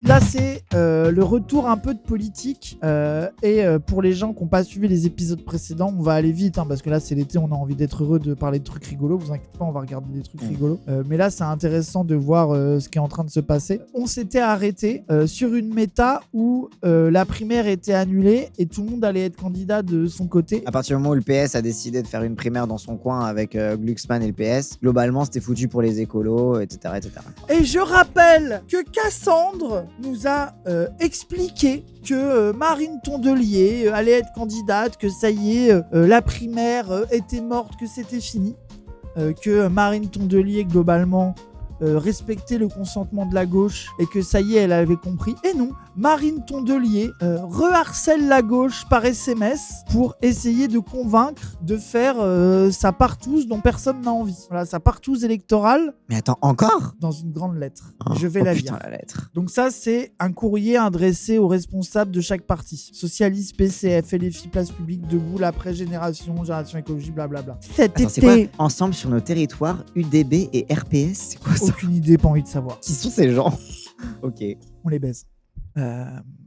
Là, c'est le retour un peu de politique. Pour les gens qui n'ont pas suivi les épisodes précédents, on va aller vite parce que là, c'est l'été, on a envie d'être heureux de parler de trucs rigolos. Vous inquiétez pas, on va regarder des trucs rigolos. Mais là, c'est intéressant de voir ce qui est en train de se passer. On s'était arrêté sur une méta où la primaire était annulée et tout le monde allait être candidat de son côté. À partir du moment où le PS a décidé de faire une primaire dans son coin avec Glucksmann et le PS, globalement, c'était foutu pour les écolos, etc., etc. Et je rappelle que Cassandre nous a expliqué que Marine Tondelier allait être candidate, que ça y est, la primaire était morte, que c'était fini, que Marine Tondelier, globalement, respectait le consentement de la gauche et que ça y est, elle avait compris. Et non, Marine Tondelier reharcèle la gauche par SMS pour essayer de convaincre de faire sa partouze dont personne n'a envie. Voilà, sa partouze électorale. Mais attends, encore ? Dans une grande lettre. Je vais la lire. La lettre. Donc ça, c'est un courrier adressé aux responsables de chaque parti. Socialiste, PCF, LFI, Place Publique, Debout, l'après-génération, Génération Écologie, blablabla. Attends, c'est quoi ? Ensemble sur nos territoires, UDB et RPS, c'est quoi ça ? Aucune idée, pas envie de savoir. Qui sont ces gens ? Ok. On les baise.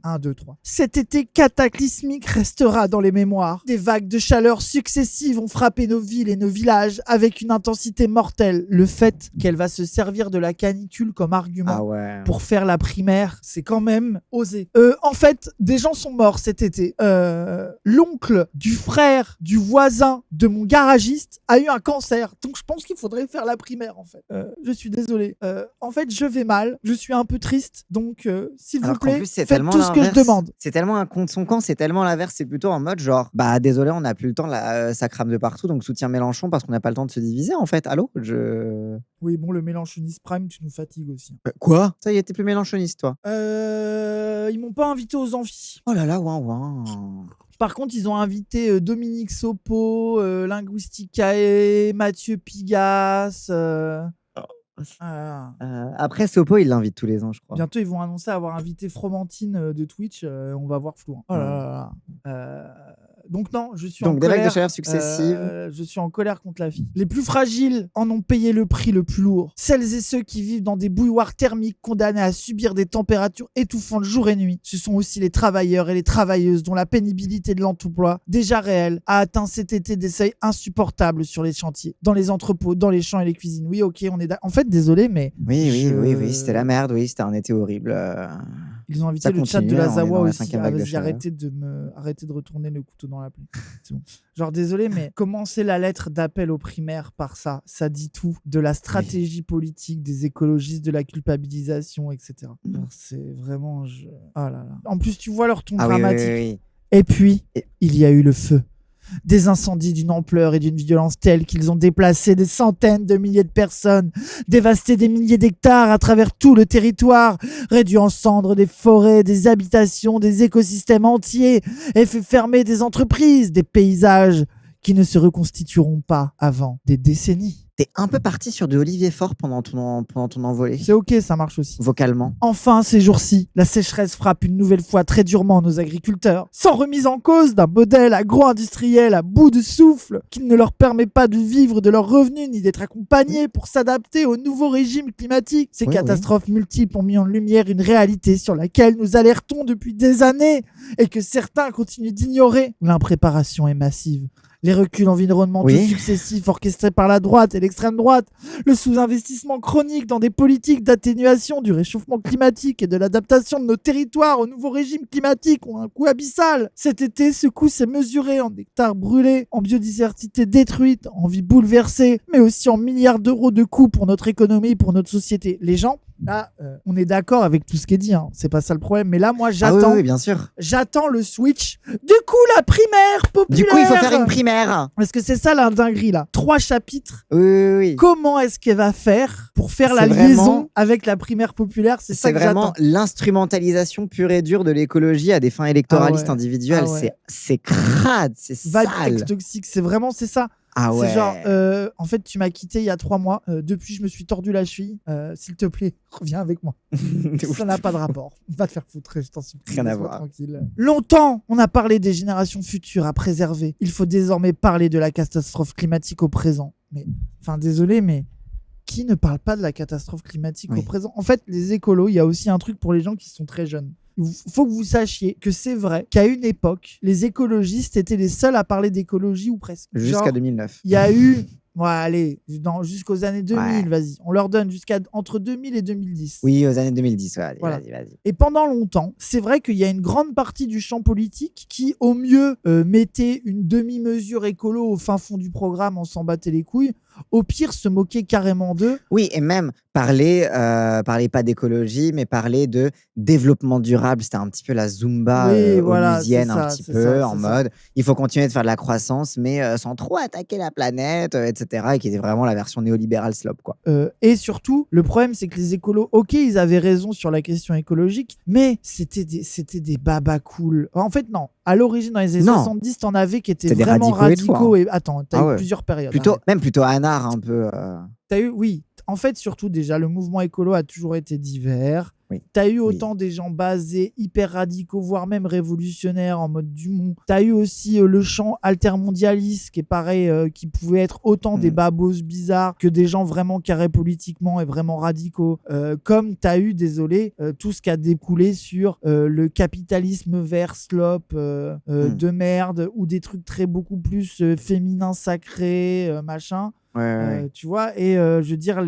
1, 2, 3. Cet été cataclysmique restera dans les mémoires. Des vagues de chaleur successives ont frappé nos villes et nos villages avec une intensité mortelle. Le fait qu'elle va se servir de la canicule comme argument pour faire la primaire, c'est quand même osé. En fait, des gens sont morts cet été. L'oncle du frère du voisin de mon garagiste a eu un cancer. Donc je pense qu'il faudrait faire la primaire en fait. Je suis désolé. En fait, je vais mal. Je suis un peu triste. Donc, s'il vous plaît, faites tout ce que je demande. C'est tellement un contre son camp, c'est tellement l'inverse. C'est plutôt en mode genre, désolé, on n'a plus le temps, là, ça crame de partout, donc soutien Mélenchon parce qu'on n'a pas le temps de se diviser en fait. Allô ? Oui, bon, le Mélenchoniste Prime, tu nous fatigues aussi. Quoi ? Ça y est, t'es plus mélenchoniste, toi ? Ils m'ont pas invité aux amphis. Oh là là, ouin. Par contre, ils ont invité Dominique Sopo, Linguisticae, Mathieu Pigas. Après Sopo, il l'invite tous les ans, je crois. Bientôt, ils vont annoncer avoir invité Fromantine de Twitch. On va voir flou. Oh là là. Donc non, je suis en colère. Donc des vagues de chaleur successives. Je suis en colère contre la vie. Les plus fragiles en ont payé le prix le plus lourd. Celles et ceux qui vivent dans des bouilloires thermiques condamnés à subir des températures étouffantes jour et nuit. Ce sont aussi les travailleurs et les travailleuses dont la pénibilité de l'emploi, déjà réelle, a atteint cet été des seuils insupportables sur les chantiers, dans les entrepôts, dans les champs et les cuisines. Oui, ok, on est d'accord. En fait, désolé, mais... Oui, c'était la merde, oui, c'était un été horrible. Ils ont invité le chat de la Zawa aussi. Vas-y, arrêtez de retourner le couteau dans la plaie. C'est bon. Genre, désolé, mais commencer la lettre d'appel aux primaires par ça, ça dit tout de la stratégie politique des écologistes, de la culpabilisation, etc. Genre, c'est vraiment... Oh là là. En plus, tu vois leur ton dramatique. Oui. Et puis, il y a eu le feu. Des incendies d'une ampleur et d'une violence telle qu'ils ont déplacé des centaines de milliers de personnes, dévasté des milliers d'hectares à travers tout le territoire, réduit en cendres des forêts, des habitations, des écosystèmes entiers et fait fermer des entreprises, des paysages qui ne se reconstitueront pas avant des décennies. T'es un peu parti sur de Olivier Faure pendant ton envolée. C'est ok, ça marche aussi. Vocalement. Enfin, ces jours-ci, la sécheresse frappe une nouvelle fois très durement nos agriculteurs, sans remise en cause d'un modèle agro-industriel à bout de souffle qui ne leur permet pas de vivre de leurs revenus ni d'être accompagnés pour s'adapter au nouveau régime climatique. Ces catastrophes multiples ont mis en lumière une réalité sur laquelle nous alertons depuis des années et que certains continuent d'ignorer. L'impréparation est massive. Les reculs environnementaux successifs orchestrés par la droite et l'extrême droite, le sous-investissement chronique dans des politiques d'atténuation du réchauffement climatique et de l'adaptation de nos territoires au nouveau régime climatique ont un coût abyssal. Cet été, ce coût s'est mesuré en hectares brûlés, en biodiversité détruite, en vie bouleversée, mais aussi en milliards d'euros de coûts pour notre économie et pour notre société. Les gens, là, on est d'accord avec tout ce qui est dit, c'est pas ça le problème, mais là, moi, j'attends. Oui, bien sûr. J'attends le switch. Du coup, la primaire populaire. Du coup, il faut faire une primaire. Parce que c'est ça la dinguerie, là. 3 chapitres. Oui. Comment est-ce qu'elle va faire pour faire la liaison avec la primaire populaire? C'est ça que j'attends. C'est vraiment l'instrumentalisation pure et dure de l'écologie à des fins électoralistes individuelles. C'est crade, c'est sale. Vibe toxique, c'est ça. C'est genre, en fait, tu m'as quitté il y a 3 mois. Depuis, je me suis tordu la cheville. S'il te plaît, reviens avec moi. Ça n'a pas de rapport. Va te faire foutre, je t'en supplie. Rien à voir. Tranquille. Longtemps, on a parlé des générations futures à préserver. Il faut désormais parler de la catastrophe climatique au présent. Mais, enfin, désolé, mais qui ne parle pas de la catastrophe climatique Oui. au présent. En fait, les écolos, il y a aussi un truc pour les gens qui sont très jeunes. Il faut que vous sachiez que c'est vrai qu'à une époque, les écologistes étaient les seuls à parler d'écologie ou presque. Jusqu'à Genre, 2009. il y a eu... Ouais, allez, jusqu'aux années 2000, Ouais. vas-y. On leur donne entre 2000 et 2010. Oui, aux années 2010. Ouais, Voilà. vas-y. Et pendant longtemps, c'est vrai qu'il y a une grande partie du champ politique qui, au mieux, mettait une demi-mesure écolo au fin fond du programme, on s'en battait les couilles. Au pire, se moquait carrément d'eux. Oui, et même parler pas d'écologie, mais parler de développement durable. C'était un petit peu la Zumba Oui, voilà, onusienne, c'est un ça, petit c'est peu, ça, en c'est ça. mode il faut continuer de faire de la croissance, mais sans trop attaquer la planète, etc. Et qui était vraiment la version néolibérale slope, quoi. Et surtout, le problème, c'est que les écolos, ok, ils avaient raison sur la question écologique, mais c'était des babas cool. En fait, non. À l'origine, dans les années Non. 70, t'en avais qui étaient C'était des vraiment radicaux et tout, radicaux. hein. Et attends, t'as Ah eu ouais. plusieurs périodes. Plutôt anard, un peu. T'as eu, oui. En fait, surtout, déjà, le mouvement écolo a toujours été divers. Oui. T'as eu Oui. autant des gens basés, hyper radicaux, voire même révolutionnaires en mode Dumont. T'as eu aussi le champ altermondialiste, qui est pareil, qui pouvait être autant des babos bizarres que des gens vraiment carrés politiquement et vraiment radicaux. Comme t'as eu, désolé, tout ce qui a découlé sur le capitalisme vert slope de merde, ou des trucs beaucoup plus féminins sacrés, machin. Ouais. Tu vois, et je veux dire,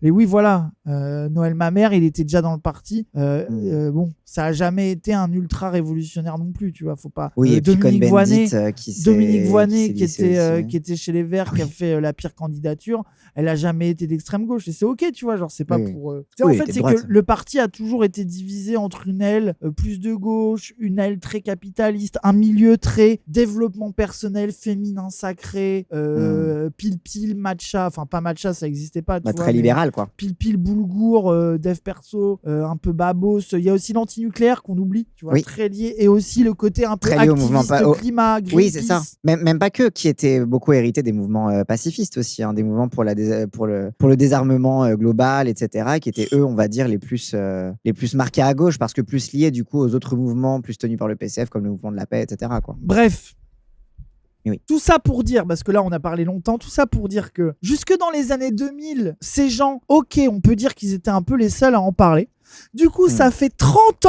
oui, voilà, Noël Mamère, il était déjà dans le parti. Bon, ça a jamais été un ultra révolutionnaire non plus, tu vois, faut pas. Oui, et puis Dominique Cohn-Bendit, Voynet, qui était était chez les Verts, qui a fait la pire candidature, elle a jamais été d'extrême gauche. Et c'est ok, tu vois, genre, c'est pas pour. Oui, En il fait, était c'est de droite. que le parti a toujours été divisé entre une aile plus de gauche, une aile très capitaliste, un milieu très développement personnel, féminin sacré, pile matcha, enfin pas matcha, ça existait pas, tu vois, très libéral, quoi. Pile boulgour, dev perso, un peu babos. Il y a aussi l'antinucléaire qu'on oublie, tu vois, Oui. très lié, et aussi le côté un peu Très lié au mouvement activiste climat, Greenpeace. Oui, c'est ça. Même pas que, qui était beaucoup hérité des mouvements pacifistes aussi, hein, des mouvements pour le désarmement global, etc., qui étaient, eux, on va dire, les plus marqués à gauche, parce que plus liés, du coup, aux autres mouvements plus tenus par le PCF, comme le mouvement de la paix, etc., quoi. Bref. Oui. Tout ça pour dire, parce que là on a parlé longtemps, tout ça pour dire que jusque dans les années 2000, ces gens, ok, on peut dire qu'ils étaient un peu les seuls à en parler. Du coup, ça fait 30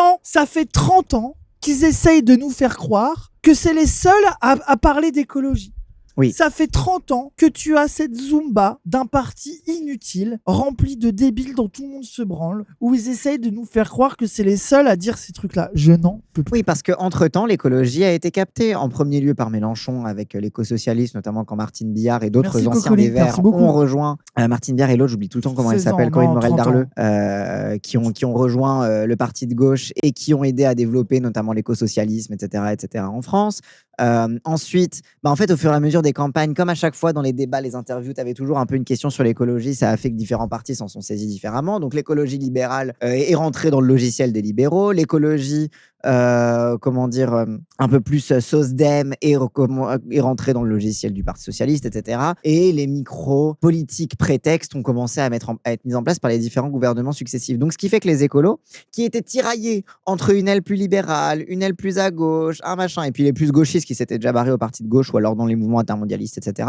ans qu'ils essayent de nous faire croire que c'est les seuls à parler d'écologie. Oui. Ça fait 30 ans que tu as cette Zumba d'un parti inutile, rempli de débiles dont tout le monde se branle, où ils essayent de nous faire croire que c'est les seuls à dire ces trucs-là. Je n'en peux plus. Oui, parce qu'entre-temps, l'écologie a été captée, en premier lieu par Mélenchon, avec l'écosocialisme, notamment quand Martine Billard et d'autres Merci, anciens Cocoline, des Verts merci beaucoup. ont rejoint Martine Billard et l'autre, j'oublie tout le temps comment elle 16 ans, s'appelle, Corinne non, Morel 30 ans. Darleux, qui ont rejoint le parti de gauche et qui ont aidé à développer notamment l'écosocialisme, etc., en France. Ensuite, en fait, au fur et à mesure des campagnes, comme à chaque fois dans les débats, les interviews, tu avais toujours un peu une question sur l'écologie. Ça a fait que différents partis s'en sont saisis différemment. Donc, l'écologie libérale est rentrée dans le logiciel des libéraux. L'écologie, un peu plus sauce dem est rentrée dans le logiciel du Parti socialiste, etc. Et les micro-politiques prétextes ont commencé à être mises en place par les différents gouvernements successifs. Donc, ce qui fait que les écolos, qui étaient tiraillés entre une aile plus libérale, une aile plus à gauche, un machin, et puis les plus gauchistes qui s'étaient déjà barrés au parti de gauche ou alors dans les mouvements intermondialistes, etc.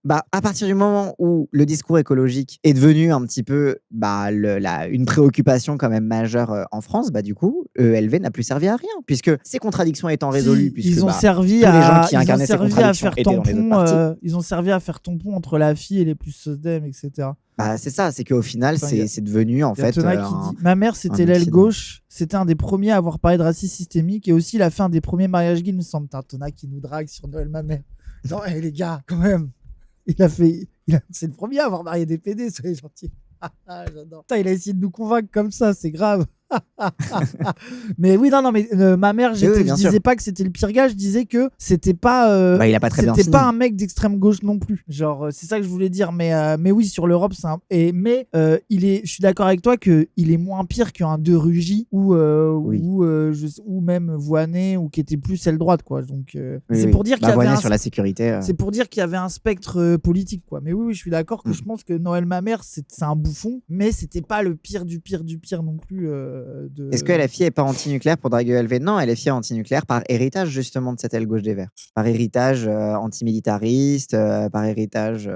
À partir du moment où le discours écologique est devenu un petit peu une préoccupation quand même majeure en France, du coup, ELV n'a plus servi à rien, puisque ces contradictions étant résolues, puisque ils ont servi tous les gens à qui incarnaient ces contradictions étaient dans les autres partis. Ils ont servi à faire tampon entre la fille et les plus SOSDEM, etc. C'est ça, c'est qu'au final, c'est devenu en fait. Tona qui dit ma mère, c'était l'aile gauche, c'était un des premiers à avoir parlé de racisme systémique et aussi il a fait un des premiers mariages gays, il me semble. Tona qui nous drague sur Noël ma mère. Non, les gars, quand même. C'est le premier à avoir marié des PD, soyez gentils. J'adore. Putain, il a essayé de nous convaincre comme ça, c'est grave. Mais oui, non, mais ma mère, je disais pas que c'était le pire gars, je disais que c'était pas. Il a pas très bien c'était fini. pas un mec d'extrême gauche non plus. Genre, c'est ça que je voulais dire. Mais oui, sur l'Europe, c'est un. Je suis d'accord avec toi que il est moins pire qu'un De Rugy ou même Voynet ou qui était plus aile droite, quoi. Donc, c'est pour dire qu'il y avait sur la sécurité. C'est pour dire qu'il y avait un spectre politique, quoi. Mais oui, je suis d'accord que je pense que Noël ma mère, c'est un bouffon, mais c'était pas le pire du pire non plus. Est-ce que LFI est pas anti-nucléaire pour draguer ELV? Non, LFI est anti-nucléaire par héritage justement de cette aile gauche des Verts. Par héritage antimilitariste, par héritage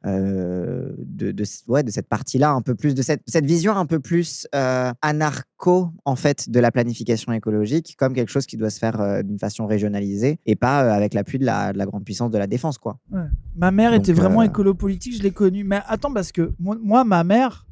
de cette partie-là, un peu plus, de cette vision un peu plus anarcho en fait de la planification écologique, comme quelque chose qui doit se faire d'une façon régionalisée et pas avec l'appui de la grande puissance de la défense, quoi. Ouais. Ma mère Donc, était vraiment écolo-politique, je l'ai connue. Mais attends, parce que moi ma mère,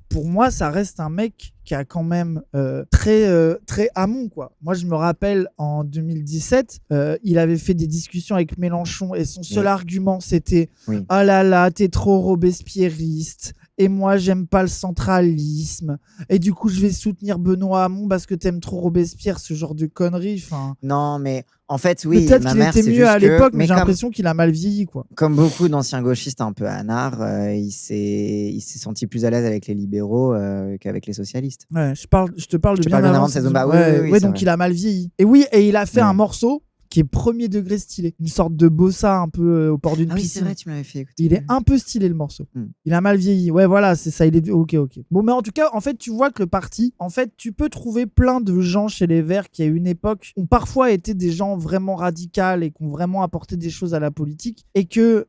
pour moi, ça reste un mec qui a quand même très amont, quoi. Moi, je me rappelle, en 2017, il avait fait des discussions avec Mélenchon et son seul argument, c'était « Oh là là, t'es trop robespierriste. Et moi, j'aime pas le centralisme. Et du coup, je vais soutenir Benoît Hamon parce que t'aimes trop Robespierre, ce genre de conneries. » Non, mais en fait, oui, peut-être ma qu'il mère, était c'est mieux juste à que... l'époque, mais mais j'ai l'impression qu'il a mal vieilli, quoi. Comme beaucoup d'anciens gauchistes un peu anards, il s'est senti plus à l'aise avec les libéraux qu'avec les socialistes. Ouais, je te parle de Tu bien parles bien avant avant de ces ces Zumba. ouais, c'est donc vrai. il a mal vieilli. Et oui, et il a fait Ouais. un morceau qui est premier degré stylé. Une sorte de bossa un peu au port d'une Ah oui, c'est piscine. vrai, tu me l'avais fait écouter. Il est un peu stylé, le morceau. Mm. Il a mal vieilli. Ouais, voilà, c'est ça. Il est ok. Bon, mais en tout cas, en fait, tu vois que le parti, en fait, tu peux trouver plein de gens chez les Verts qui, à une époque, ont parfois été des gens vraiment radicaux et qui ont vraiment apporté des choses à la politique, et que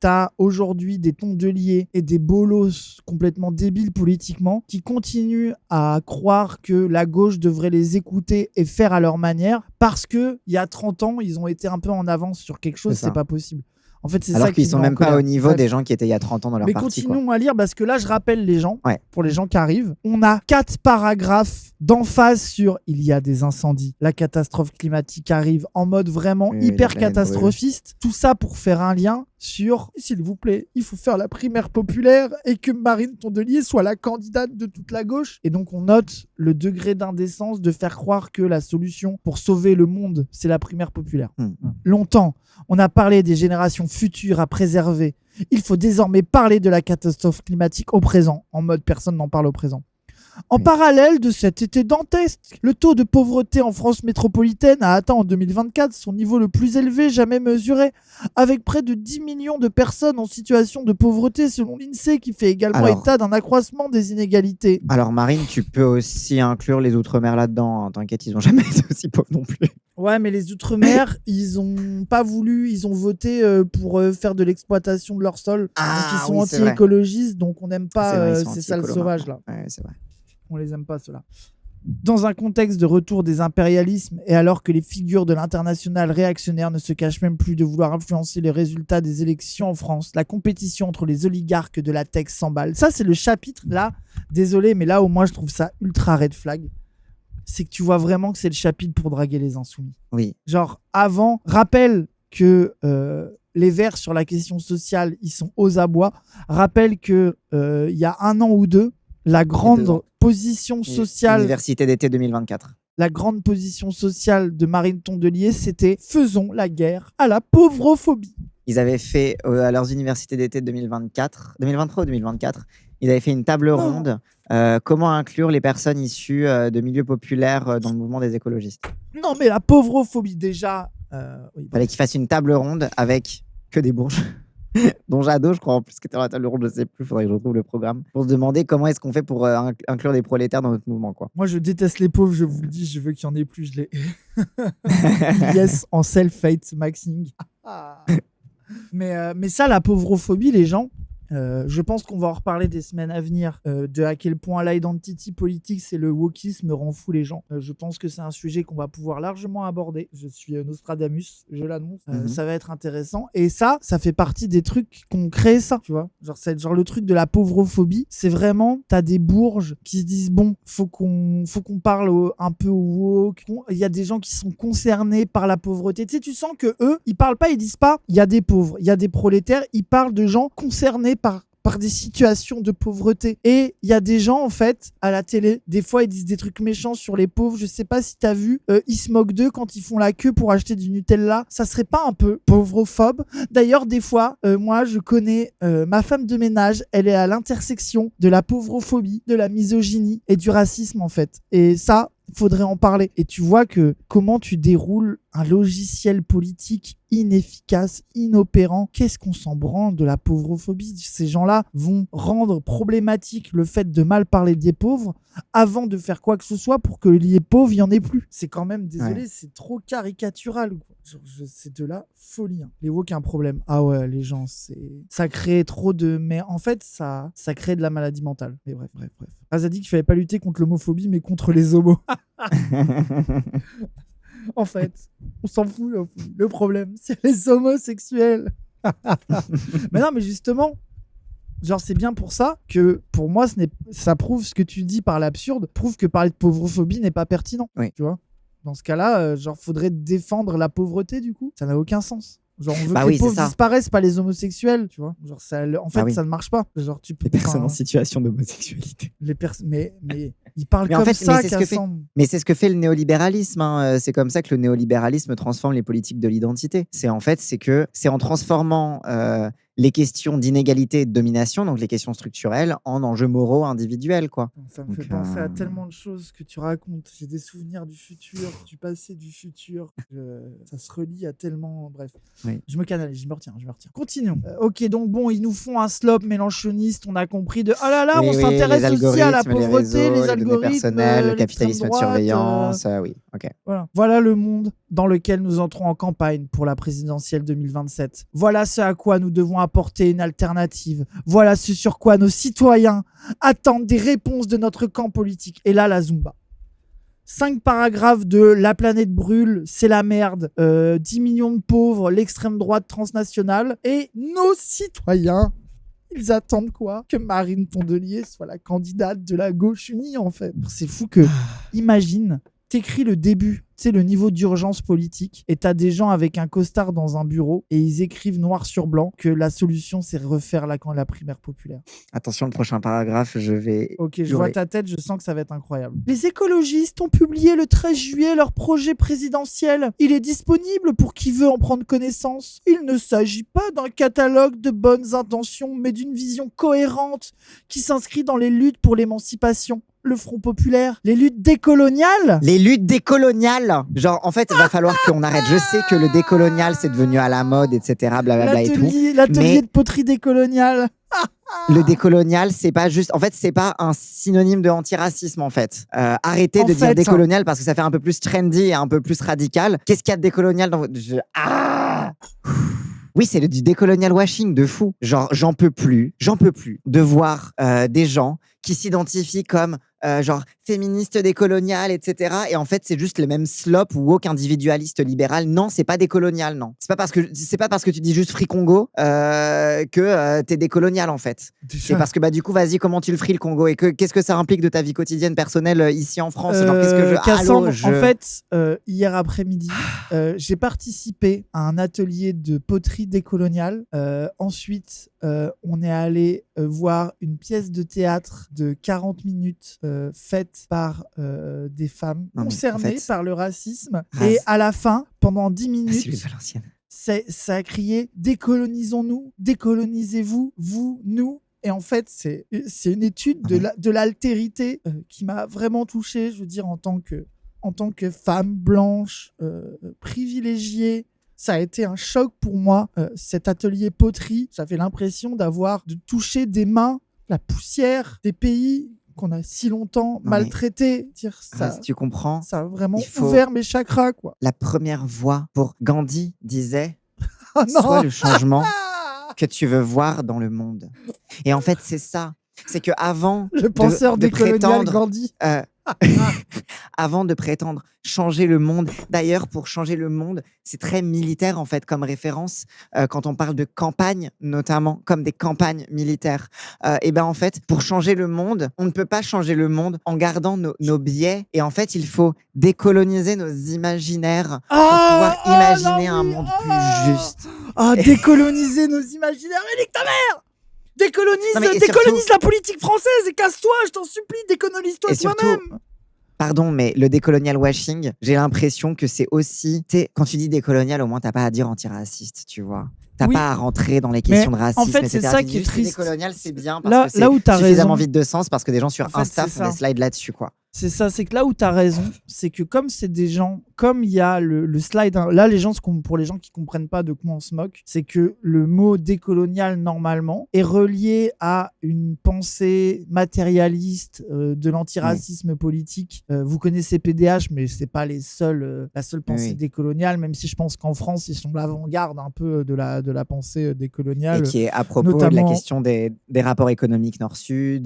t'as aujourd'hui des tondeliers et des bolos complètement débiles politiquement qui continuent à croire que la gauche devrait les écouter et faire à leur manière parce que il y a 30 ans, ils ont été un peu en avance sur quelque chose, c'est pas possible. En fait, c'est Alors ça qui qu'ils sont me met en même pas colère. au niveau Bref. des gens qui étaient il y a 30 ans dans leur Mais parti, continuons quoi. à lire, parce que là, je rappelle les gens, Ouais. pour les gens qui arrivent. On a 4 paragraphes d'emphase sur « il y a des incendies ». La catastrophe climatique arrive en mode vraiment Oui, hyper la planète catastrophiste. Tout ça pour faire un lien sur « s'il vous plaît, il faut faire la primaire populaire et que Marine Tondelier soit la candidate de toute la gauche ». Et donc, on note le degré d'indécence de faire croire que la solution pour sauver le monde, c'est la primaire populaire. Longtemps, on a parlé des générations futures à préserver. Il faut désormais parler de la catastrophe climatique au présent, en mode personne n'en parle au présent. En parallèle de cet été dantesque, le taux de pauvreté en France métropolitaine a atteint en 2024 son niveau le plus élevé jamais mesuré, avec près de 10 millions de personnes en situation de pauvreté selon l'INSEE, qui fait également état d'un accroissement des inégalités. Alors Marine, tu peux aussi inclure les Outre-mer là-dedans, hein. T'inquiète, ils ont jamais été aussi pauvres non plus. Ouais, mais les Outre-mer, ils ont pas voulu, ils ont voté pour faire de l'exploitation de leur sol. Donc ils sont anti-écologistes, donc on n'aime pas ces salles sauvages là. Ouais, c'est vrai. On les aime pas, ceux-là. Dans un contexte de retour des impérialismes, et alors que les figures de l'international réactionnaire ne se cachent même plus de vouloir influencer les résultats des élections en France, la compétition entre les oligarques de la tech s'emballe. Ça, c'est le chapitre, là, désolé, mais là, au moins, je trouve ça ultra red flag. C'est que tu vois vraiment que c'est le chapitre pour draguer les insoumis. Oui. Genre, avant, rappelle que les Verts, sur la question sociale, ils sont aux abois. Rappelle que il y a 1 an ou 2, la grande position sociale... Université d'été 2024. La grande position sociale de Marine Tondelier, c'était « Faisons la guerre à la pauvrophobie ». Ils avaient fait, à leurs universités d'été 2024, 2023 ou 2024, ils avaient fait une table ronde. Comment inclure les personnes issues de milieux populaires dans le mouvement des écologistes. Non, mais la pauvrophobie, déjà... Il fallait qu'ils fassent une table ronde avec que des bourges. Dont Jadot, je crois, en plus, qui était dans la table ronde, je sais plus, il faudrait que je retrouve le programme, pour se demander comment est-ce qu'on fait pour inclure des prolétaires dans notre mouvement, quoi. Moi, je déteste les pauvres, je vous le dis, je veux qu'il y en ait plus, je les hais. Yes, en self-hate maxing. Mais ça, la pauvrophobie, les gens, je pense qu'on va en reparler des semaines à venir, de à quel point l'identity politique et le wokisme rend fou les gens. Je pense que c'est un sujet qu'on va pouvoir largement aborder. Je suis Nostradamus, je l'annonce. Ça va être intéressant. Et ça fait partie des trucs qu'on crée ça, tu vois. Genre le truc de la pauvrophobie, c'est vraiment, t'as des bourges qui se disent, bon, faut qu'on parle un peu au woke. Il y a des gens qui sont concernés par la pauvreté. Tu sais, tu sens que eux, ils parlent pas, ils disent pas, il y a des pauvres, il y a des prolétaires. Ils parlent de gens concernés par des situations de pauvreté. Et il y a des gens, en fait, à la télé, des fois, ils disent des trucs méchants sur les pauvres. Je sais pas si t'as vu, ils se moquent d'eux quand ils font la queue pour acheter du Nutella. Ça serait pas un peu pauvrophobe? D'ailleurs, des fois, moi, je connais ma femme de ménage, elle est à l'intersection de la pauvrophobie, de la misogynie et du racisme, en fait. Et ça, faudrait en parler. Et tu vois que comment tu déroules un logiciel politique inefficace, inopérant. Qu'est-ce qu'on s'en branle de la pauvrophobie? Ces gens-là vont rendre problématique le fait de mal parler des pauvres avant de faire quoi que ce soit pour que les pauvres, il n'y en ait plus. C'est quand même, désolé, c'est trop caricatural, quoi. C'est de la folie. Les woke, un problème. Ah ouais, les gens, ça crée trop de... Mais en fait, ça crée de la maladie mentale. Mais bref. Raz a dit qu'il fallait pas lutter contre l'homophobie, mais contre les homos. En fait, on s'en fout. Le problème, c'est les homosexuels. Mais non, mais justement, genre, c'est bien pour ça que, pour moi, ça prouve ce que tu dis par l'absurde, prouve que parler de pauvrophobie n'est pas pertinent. Oui. Tu vois? Dans ce cas-là, genre, faudrait défendre la pauvreté, du coup. Ça n'a aucun sens. Genre, on veut que les pauvres disparaissent, pas les homosexuels, tu vois. Genre, ça ne marche pas. Genre, les personnes en situation d'homosexualité. Mais ils parlent comme ça, Cassandre. Mais c'est ce que fait le néolibéralisme. Hein. C'est comme ça que le néolibéralisme transforme les politiques de l'identité. C'est en transformant les questions d'inégalité et de domination, donc les questions structurelles, en enjeux moraux individuels, quoi. Ça me fait penser à tellement de choses que tu racontes. J'ai des souvenirs du futur, du passé, du futur. Ça se relie à tellement... Bref. Oui. Je me canalise, je me retiens. Continuons. Ok, donc bon, ils nous font un slop mélanchoniste, on a compris de... Oh là là, on s'intéresse aussi à la pauvreté, les algorithmes, le capitalisme de surveillance, oui, ok. Voilà le monde dans lequel nous entrons en campagne pour la présidentielle 2027. Voilà ce à quoi nous devons apporter une alternative. Voilà ce sur quoi nos citoyens attendent des réponses de notre camp politique. Et là, la Zumba. 5 paragraphes de La planète brûle, c'est la merde, 10 millions de pauvres, l'extrême droite transnationale. Et nos citoyens, ils attendent quoi? Que Marine Tondelier soit la candidate de la gauche unie, en fait. C'est fou que... Imagine, t'écris le début, tu sais, le niveau d'urgence politique, et t'as des gens avec un costard dans un bureau, et ils écrivent noir sur blanc que la solution, c'est refaire la primaire populaire. Attention, le prochain paragraphe, je vais... Ok, je vois ta tête, je sens que ça va être incroyable. Les écologistes ont publié le 13 juillet leur projet présidentiel. Il est disponible pour qui veut en prendre connaissance. Il ne s'agit pas d'un catalogue de bonnes intentions, mais d'une vision cohérente qui s'inscrit dans les luttes pour l'émancipation. Le Front populaire, les luttes décoloniales. Les luttes décoloniales. Genre, en fait, il va falloir qu'on arrête. Je sais que le décolonial, c'est devenu à la mode, etc. Blablabla et tout. L'atelier de poterie décoloniale. Le décolonial, c'est pas juste... En fait, c'est pas un synonyme de antiracisme, en fait. Arrêtez de dire décolonial parce que ça fait un peu plus trendy et un peu plus radical. Qu'est-ce qu'il y a de décolonial dans votre... Oui, c'est du décolonial washing de fou. Genre, j'en peux plus de voir des gens qui s'identifient comme genre féministe décolonial, etc. Et en fait, c'est juste le même slop ou woke individualiste libéral. Non, c'est pas décolonial, non. C'est pas parce que tu dis juste free Congo que t'es décolonial, en fait. C'est parce que du coup, vas-y, comment tu le free le Congo et qu'est-ce que ça implique de ta vie quotidienne personnelle ici en France? Genre, qu'est-ce que Cassandre, en fait, hier après-midi, j'ai participé à un atelier de poterie décoloniale. Ensuite, on est allé voir une pièce de théâtre de 40 minutes faite par des femmes concernées par le racisme. Et à la fin, pendant 10 minutes, ça a crié « Décolonisons-nous, décolonisez-vous, vous, nous ». Et en fait, c'est une étude de l'altérité qui m'a vraiment touché, je veux dire, en tant que femme blanche, privilégiée. Ça a été un choc pour moi, cet atelier poterie. J'avais l'impression de toucher des mains la poussière des pays qu'on a si longtemps maltraités. Si tu comprends, ça a vraiment ouvert mes chakras, quoi. La première voix pour Gandhi disait sois le changement que tu veux voir dans le monde. Et en fait, c'est ça. C'est que avant le penseur décolonial Gandhi. Avant de prétendre changer le monde. D'ailleurs, pour changer le monde, c'est très militaire en fait comme référence. Quand on parle de campagne, notamment comme des campagnes militaires. Et ben en fait, pour changer le monde, on ne peut pas changer le monde en gardant nos biais. Et en fait, il faut décoloniser nos imaginaires pour pouvoir imaginer un monde plus juste. Décoloniser nos imaginaires, mais nique ta mère! Décolonise la politique française et casse-toi, je t'en supplie, décolonise-toi toi-même. Pardon, mais le décolonial washing, j'ai l'impression que c'est aussi... Quand tu dis décolonial, au moins, t'as pas à dire antiraciste, tu vois. T'as pas à rentrer dans les questions de racisme, en fait, etc. c'est ça qui est triste. Décolonial, c'est bien parce que c'est suffisamment vide de sens, parce que des gens sur Insta font des slides là-dessus, quoi. C'est ça, c'est que là où t'as raison, c'est que comme c'est des gens comme il y a le slide, hein, là pour les gens qui comprennent pas de quoi on se moque, c'est que le mot décolonial normalement est relié à une pensée matérialiste de l'antiracisme politique. Vous connaissez PDH, mais c'est pas la seule pensée décoloniale, même si je pense qu'en France ils sont l'avant-garde un peu de la pensée décoloniale. Et qui est à propos de la question des rapports économiques Nord-Sud,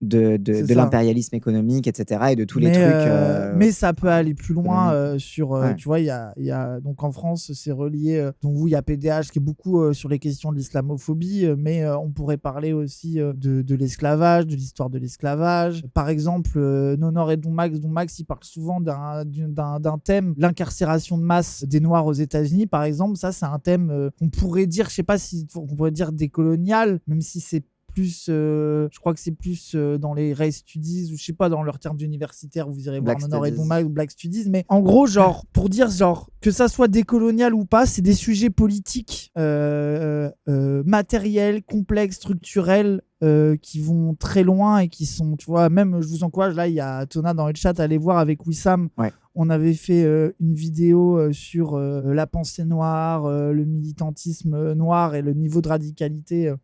de l'impérialisme économique, etc. et de tous les trucs. Mais ça peut aller plus loin sur. Tu vois, il y a donc en France, c'est relié. Donc il y a PDH qui est beaucoup sur les questions de l'islamophobie, mais on pourrait parler aussi de l'esclavage, de l'histoire de l'esclavage. Par exemple, Nonor et Don Max, ils parlent souvent d'un thème, l'incarcération de masse des Noirs aux États-Unis, par exemple. Ça, c'est un thème qu'on pourrait dire, je sais pas si on pourrait dire décolonial, même si c'est plus, je crois que c'est plus dans les race studies ou je sais pas, dans leurs termes universitaires, vous irez voir Nonor et Don Max ou Black Studies, mais en gros, genre, pour dire genre que ça soit décolonial ou pas, c'est des sujets politiques matériels, complexes, structurels, qui vont très loin et qui sont, tu vois, même je vous encourage, là il y a Tona dans le chat à aller voir avec Wissam. On avait fait une vidéo sur la pensée noire, le militantisme noir et le niveau de radicalité.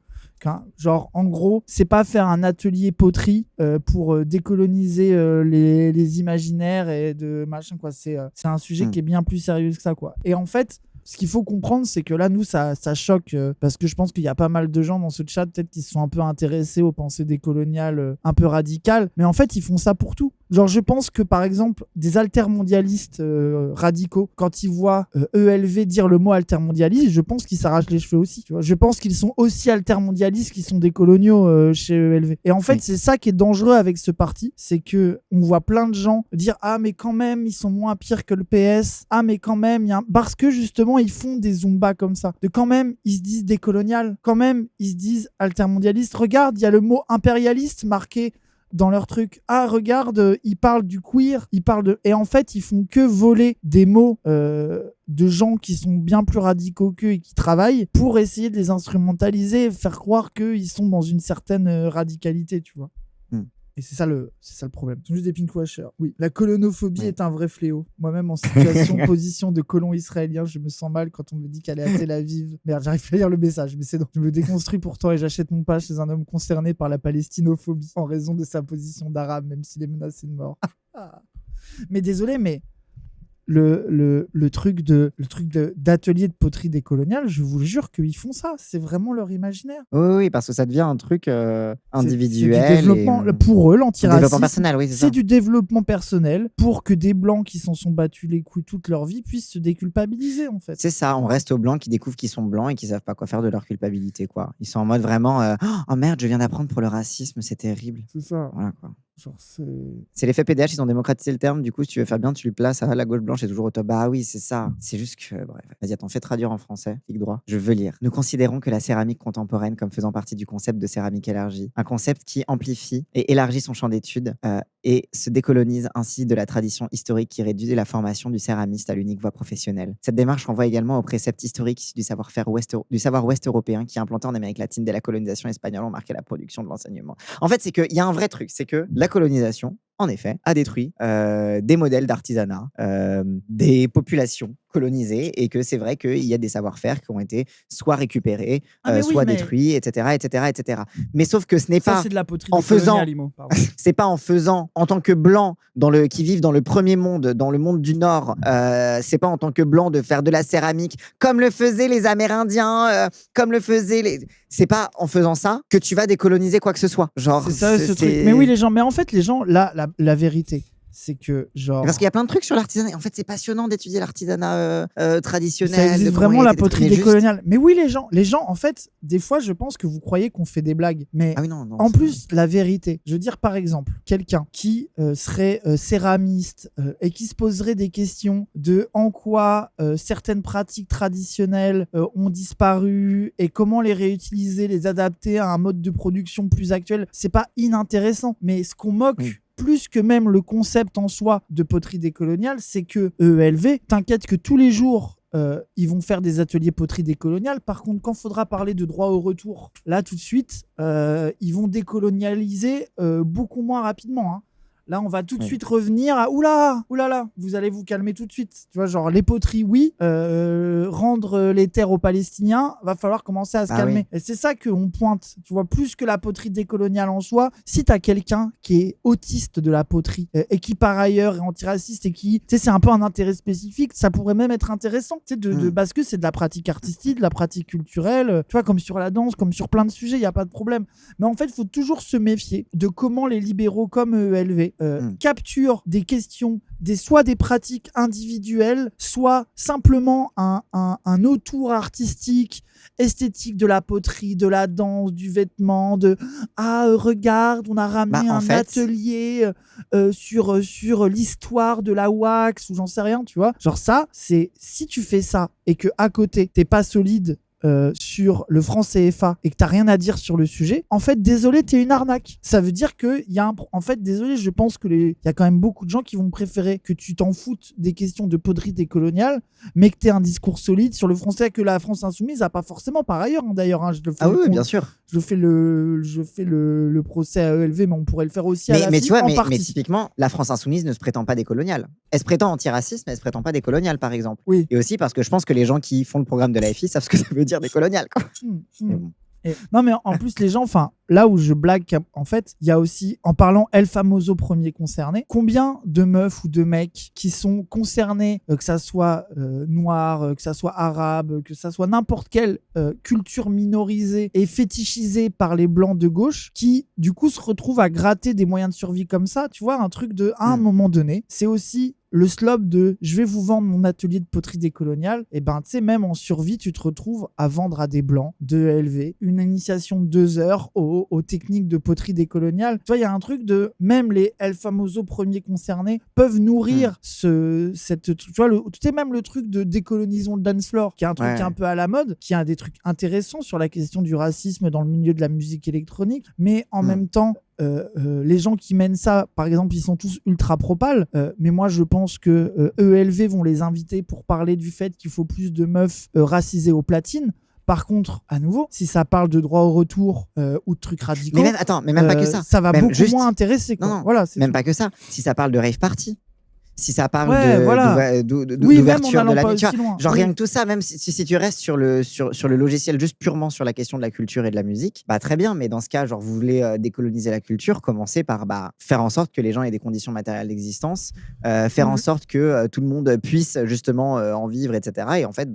Genre, en gros, c'est pas faire un atelier poterie pour décoloniser les imaginaires et de machin, quoi. C'est un sujet qui est bien plus sérieux que ça, quoi. Et en fait, ce qu'il faut comprendre, c'est que là, nous, ça choque parce que je pense qu'il y a pas mal de gens dans ce chat, peut-être, qui se sont un peu intéressés aux pensées décoloniales un peu radicales. Mais en fait, ils font ça pour tout. Genre, je pense que, par exemple, des altermondialistes radicaux, quand ils voient ELV dire le mot altermondialiste, je pense qu'ils s'arrachent les cheveux aussi. Tu vois, je pense qu'ils sont aussi altermondialistes qu'ils sont décoloniaux chez ELV. Et en fait, c'est ça qui est dangereux avec ce parti, c'est que on voit plein de gens dire « Ah, mais quand même, ils sont moins pires que le PS. Ah, mais quand même, parce que justement, ils font des Zumba comme ça. De quand même, ils se disent décolonial. Quand même, ils se disent altermondialiste. Regarde, il y a le mot impérialiste marqué dans leur truc. Ah, regarde, ils parlent du queer, ils parlent de... Et en fait, ils font que voler des mots de gens qui sont bien plus radicaux qu'eux et qui travaillent pour essayer de les instrumentaliser et faire croire qu'ils sont dans une certaine radicalité, tu vois. Et c'est ça le problème. Ce sont juste des pinkwashers. Oui, la colonophobie est un vrai fléau. Moi-même, en position de colon israélien, je me sens mal quand on me dit qu'elle est à Tel Aviv. Merde, j'arrive pas à lire le message, mais c'est donc. Je me déconstruis pourtant et j'achète mon pas chez un homme concerné par la palestinophobie en raison de sa position d'arabe, même s'il est menacé de mort. Mais désolé, mais le truc d'atelier de poterie décoloniale, je vous jure qu'ils font ça. C'est vraiment leur imaginaire. Oui, parce que ça devient un truc individuel. C'est du développement, pour eux, l'antiracisme. Développement personnel, oui, c'est du développement personnel pour que des blancs qui s'en sont battus les couilles toute leur vie puissent se déculpabiliser, en fait. C'est ça, on reste aux blancs qui découvrent qu'ils sont blancs et qui savent pas quoi faire de leur culpabilité, quoi. Ils sont en mode vraiment oh merde, je viens d'apprendre pour le racisme, c'est terrible. C'est ça. Voilà, quoi. Genre, c'est l'effet PDH, ils ont démocratisé le terme. Du coup, si tu veux faire bien, tu le places à la gauche blanche et toujours au top. Bah oui, c'est ça. C'est juste que, bref. Vas-y, attends, fais traduire en français. Clic droit. Je veux lire. Nous considérons que la céramique contemporaine comme faisant partie du concept de céramique élargie. Un concept qui amplifie et élargit son champ d'études et se décolonise ainsi de la tradition historique qui réduit la formation du céramiste à l'unique voie professionnelle. Cette démarche renvoie également au précepte historique issu du savoir ouest européen qui, implanté en Amérique latine dès la colonisation espagnole, ont marqué la production de l'enseignement. En fait, c'est qu'il y a un vrai truc. C'est que la colonisation, en effet, a détruit des modèles d'artisanat, des populations colonisées, et que c'est vrai qu'il y a des savoir-faire qui ont été soit récupérés, soit détruits, etc., etc., etc. Mais sauf que ce n'est pas c'est de la poterie en faisant, c'est pas en faisant en tant que blanc qui vivent dans le premier monde, dans le monde du Nord, c'est pas en tant que blanc de faire de la céramique comme le faisaient les Amérindiens, comme le faisaient c'est pas en faisant ça que tu vas décoloniser quoi que ce soit. Genre, c'est ça, ce truc. Mais oui, mais en fait, les gens, la vérité, c'est que genre... Parce qu'il y a plein de trucs sur l'artisanat. En fait, c'est passionnant d'étudier l'artisanat traditionnel. Ça existe vraiment, la poterie décoloniale. Mais oui, les gens, en fait, des fois, je pense que vous croyez qu'on fait des blagues. Mais non, en plus, la vérité, je veux dire, par exemple, quelqu'un qui serait céramiste et qui se poserait des questions de en quoi certaines pratiques traditionnelles ont disparu et comment les réutiliser, les adapter à un mode de production plus actuel, c'est pas inintéressant. Mais ce qu'on moque... plus que même le concept en soi de poterie décoloniale, c'est que ELV, t'inquiète que tous les jours, ils vont faire des ateliers poterie décoloniale. Par contre, quand il faudra parler de droit au retour, là, tout de suite, ils vont décolonialiser beaucoup moins rapidement. Là, on va tout de suite revenir à oulala, vous allez vous calmer tout de suite. Tu vois, genre les poteries, oui, rendre les terres aux Palestiniens, va falloir commencer à se calmer. Et c'est ça qu'on pointe, tu vois, plus que la poterie décoloniale en soi. Si t'as quelqu'un qui est autiste de la poterie et qui par ailleurs est antiraciste et qui, tu sais, c'est un peu un intérêt spécifique, ça pourrait même être intéressant, tu sais, parce que c'est de la pratique artistique, de la pratique culturelle, tu vois, comme sur la danse, comme sur plein de sujets, il n'y a pas de problème. Mais en fait, il faut toujours se méfier de comment les libéraux comme EELV capturent des questions, soit des pratiques individuelles, soit simplement un autour artistique, esthétique de la poterie, de la danse, du vêtement, regarde, on a ramené atelier sur l'histoire de la wax ou j'en sais rien, tu vois. Genre ça, c'est si tu fais ça et que à côté t'es pas solide sur le franc CFA et que t'as rien à dire sur le sujet, en fait, désolé, t'es une arnaque. Ça veut dire que il y a en fait, désolé, je pense que il y a quand même beaucoup de gens qui vont préférer que tu t'en foutes des questions de poterie décoloniale, mais que t'aies un discours solide sur le français que la France insoumise a pas forcément par ailleurs. D'ailleurs, je le fais. Oui, bien sûr. Je fais le procès à ELV, mais on pourrait le faire aussi à la mais tu vois, mais typiquement, la France insoumise ne se prétend pas décoloniale. Elle se prétend antiraciste, mais elle se prétend pas décoloniale, par exemple. Oui. Et aussi parce que je pense que les gens qui font le programme de l'AFI savent ce que ça veut dire décolonial, quoi. Non, mais en plus, les gens, enfin, là où je blague, en fait, il y a aussi, en parlant El Famoso premier concerné, combien de meufs ou de mecs qui sont concernés, que ça soit noir, que ça soit arabe, que ça soit n'importe quelle culture minorisée et fétichisée par les blancs de gauche, qui, du coup, se retrouvent à gratter des moyens de survie comme ça, tu vois, un truc de, à un moment donné, c'est aussi le slob de je vais vous vendre mon atelier de poterie décoloniale, et ben tu sais, même en survie, tu te retrouves à vendre à des blancs de ELV une initiation de 2 heures aux techniques de poterie décoloniale. Tu vois, il y a un truc de même les El Famoso premiers concernés peuvent nourrir tu vois, tu sais, même le truc de décolonisons le dance floor, qui est un truc qui est un peu à la mode, qui a des trucs intéressants sur la question du racisme dans le milieu de la musique électronique, mais en même temps, les gens qui mènent ça, par exemple, ils sont tous ultra propales, mais moi je pense que ELV vont les inviter pour parler du fait qu'il faut plus de meufs racisées au platine. Par contre, à nouveau, si ça parle de droit au retour ou de trucs radicaux, mais même pas que ça. Ça va même beaucoup moins intéresser, quoi. Non, voilà, même pas que ça. Si ça parle de rave party, si ça parle d'ouverture de la nuit, genre rien que tout ça, même si tu restes sur le logiciel, juste purement sur la question de la culture et de la musique, bah très bien, mais dans ce cas, genre vous voulez décoloniser la culture, commencez par faire en sorte que les gens aient des conditions matérielles d'existence, faire en sorte que tout le monde puisse justement en vivre, etc. Et en fait, tu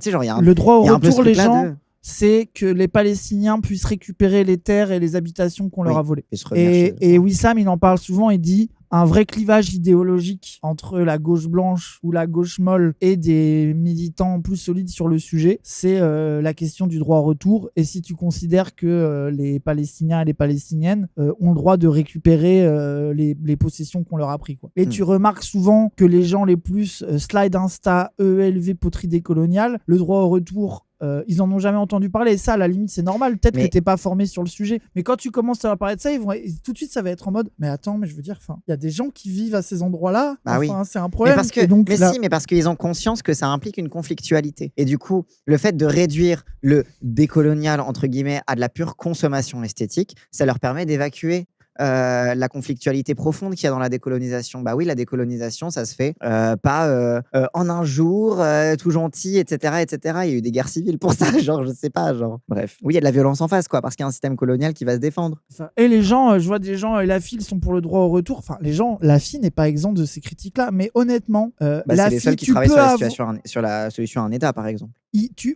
sais, genre il y a le droit au retour, les gens. C'est que les Palestiniens puissent récupérer les terres et les habitations qu'on leur a volées. Et Wissam, il en parle souvent, il dit un vrai clivage idéologique entre la gauche blanche ou la gauche molle et des militants plus solides sur le sujet, c'est la question du droit au retour. Et si tu considères que les Palestiniens et les Palestiniennes ont le droit de récupérer les possessions qu'on leur a pris, quoi. Et tu remarques souvent que les gens les plus slide Insta, EELV, poterie décoloniale, le droit au retour, ils en ont jamais entendu parler, et ça à la limite c'est normal, peut-être que t'es pas formé sur le sujet, mais quand tu commences à leur parler de ça, tout de suite ça va être en mode mais attends, mais je veux dire, il y a des gens qui vivent à ces endroits-là, c'est un problème. Mais parce qu'ils ont conscience que ça implique une conflictualité, et du coup le fait de réduire le décolonial entre guillemets à de la pure consommation esthétique, ça leur permet d'évacuer la conflictualité profonde qu'il y a dans la décolonisation. Bah oui, la décolonisation, ça se fait pas en un jour, tout gentil, etc., etc. Il y a eu des guerres civiles pour ça, genre, je sais pas, genre. Bref. Oui, il y a de la violence en face, quoi, parce qu'il y a un système colonial qui va se défendre. Et les gens, je vois des gens, la FI, ils sont pour le droit au retour. Enfin, les gens, la FI n'est pas exempt de ces critiques-là, mais honnêtement, c'est les seuls qui travaillent sur la solution à un État, par exemple.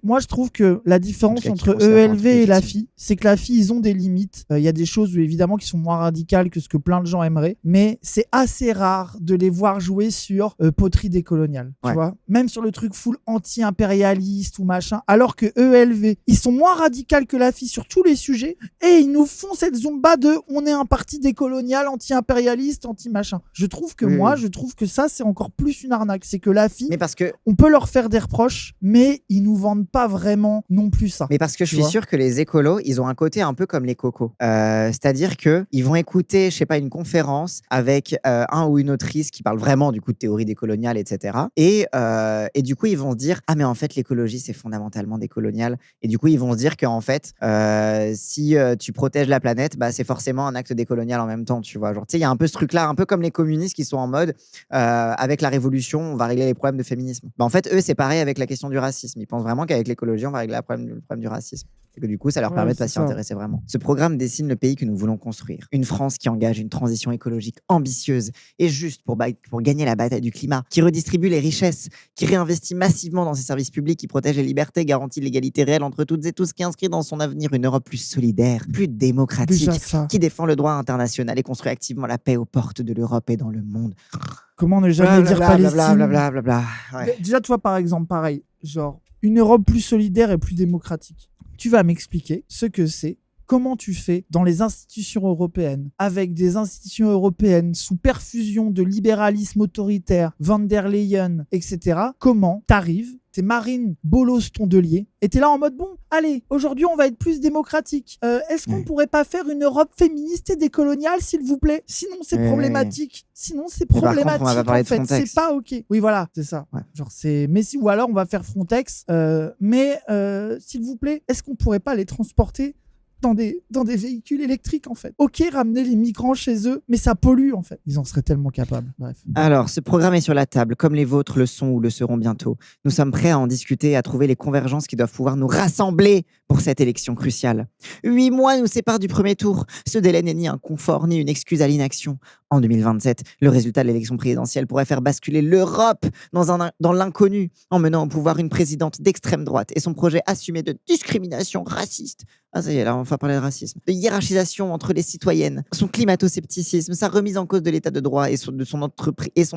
Moi, je trouve que la différence entre EELV et la FI, c'est que la FI, ils ont des limites. Il y a des choses, évidemment, qui sont moins radicales que ce que plein de gens aimeraient, mais c'est assez rare de les voir jouer sur poterie décoloniale, tu vois, même sur le truc full anti-impérialiste ou machin, alors que EELV, ils sont moins radicales que la FI sur tous les sujets, et ils nous font cette zumba de on est un parti décolonial, anti-impérialiste, anti-machin. Je trouve que je trouve que ça, c'est encore plus une arnaque. C'est que la FI, on peut leur faire des reproches, mais ils nous nous vendent pas vraiment non plus ça. Mais parce que je Tu suis vois. sûr que les écolos, ils ont un côté un peu comme les cocos. C'est-à-dire qu'ils vont écouter, je sais pas, une conférence avec un ou une autrice qui parle vraiment du coup de théorie décoloniale, etc. Et du coup, ils vont se dire, ah mais en fait, l'écologie, c'est fondamentalement décolonial. Et du coup, ils vont se dire qu'en fait, si tu protèges la planète, bah, c'est forcément un acte décolonial en même temps, tu vois. Genre, tu sais, il y a un peu ce truc-là, un peu comme les communistes qui sont en mode, avec la révolution, on va régler les problèmes de féminisme. Bah, en fait, eux, c'est pareil avec la question du racisme. Ils pensent vraiment qu'avec l'écologie, on va régler le problème du racisme. Et que du coup, ça leur permet Ouais, de pas c'est s'y ça. intéresser vraiment. Ce programme dessine le pays que nous voulons construire. Une France qui engage une transition écologique ambitieuse et juste pour gagner la bataille du climat, qui redistribue les richesses, qui réinvestit massivement dans ses services publics, qui protège les libertés, garantit l'égalité réelle entre toutes et tous, qui inscrit dans son avenir une Europe plus solidaire, plus démocratique, Déjà ça. qui défend le droit international et construit activement la paix aux portes de l'Europe et dans le monde. Comment ne jamais dire Palestine. Blablabla. Ouais. Déjà, toi, par exemple, pareil, genre, une Europe plus solidaire et plus démocratique. Tu vas m'expliquer ce que c'est, comment tu fais dans les institutions européennes, avec des institutions européennes sous perfusion de libéralisme autoritaire, Van der Leyen, etc. Comment t'arrives, t'es Marine Bolos-Tondelier, et t'es là en mode, bon, allez, aujourd'hui, on va être plus démocratique. Est-ce qu'on pourrait pas faire une Europe féministe et décoloniale, s'il vous plaît? Sinon, c'est problématique. Sinon, c'est par contre, problématique, on va parler en de fait. Frontex. C'est pas OK. Oui, voilà, c'est ça. Ouais. Genre, c'est... Mais si, ou alors, on va faire Frontex. S'il vous plaît, est-ce qu'on pourrait pas les transporter dans des véhicules électriques, en fait? OK, ramener les migrants chez eux, mais ça pollue, en fait. Ils en seraient tellement capables. Bref. Alors, ce programme est sur la table, comme les vôtres le sont ou le seront bientôt. Nous sommes prêts à en discuter et à trouver les convergences qui doivent pouvoir nous rassembler pour cette élection cruciale. 8 mois nous séparent du premier tour. Ce délai n'est ni un confort ni une excuse à l'inaction. En 2027, le résultat de l'élection présidentielle pourrait faire basculer l'Europe dans l'inconnu, en menant au pouvoir une présidente d'extrême droite et son projet assumé de discrimination raciste. Ah ça y est, là on va parler de racisme. De hiérarchisation entre les citoyennes, son climato-scepticisme, sa remise en cause de l'état de droit et son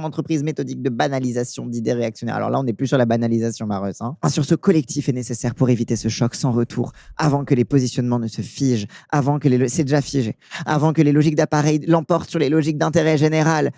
entreprise méthodique de banalisation d'idées réactionnaires. Alors là on n'est plus sur la banalisation, Mareuse. Un sursaut collectif est nécessaire pour éviter ce choc sans retour, avant que les positionnements ne se figent, c'est déjà figé, avant que les logiques d'appareil l'emportent sur les logiques d'intérêt général.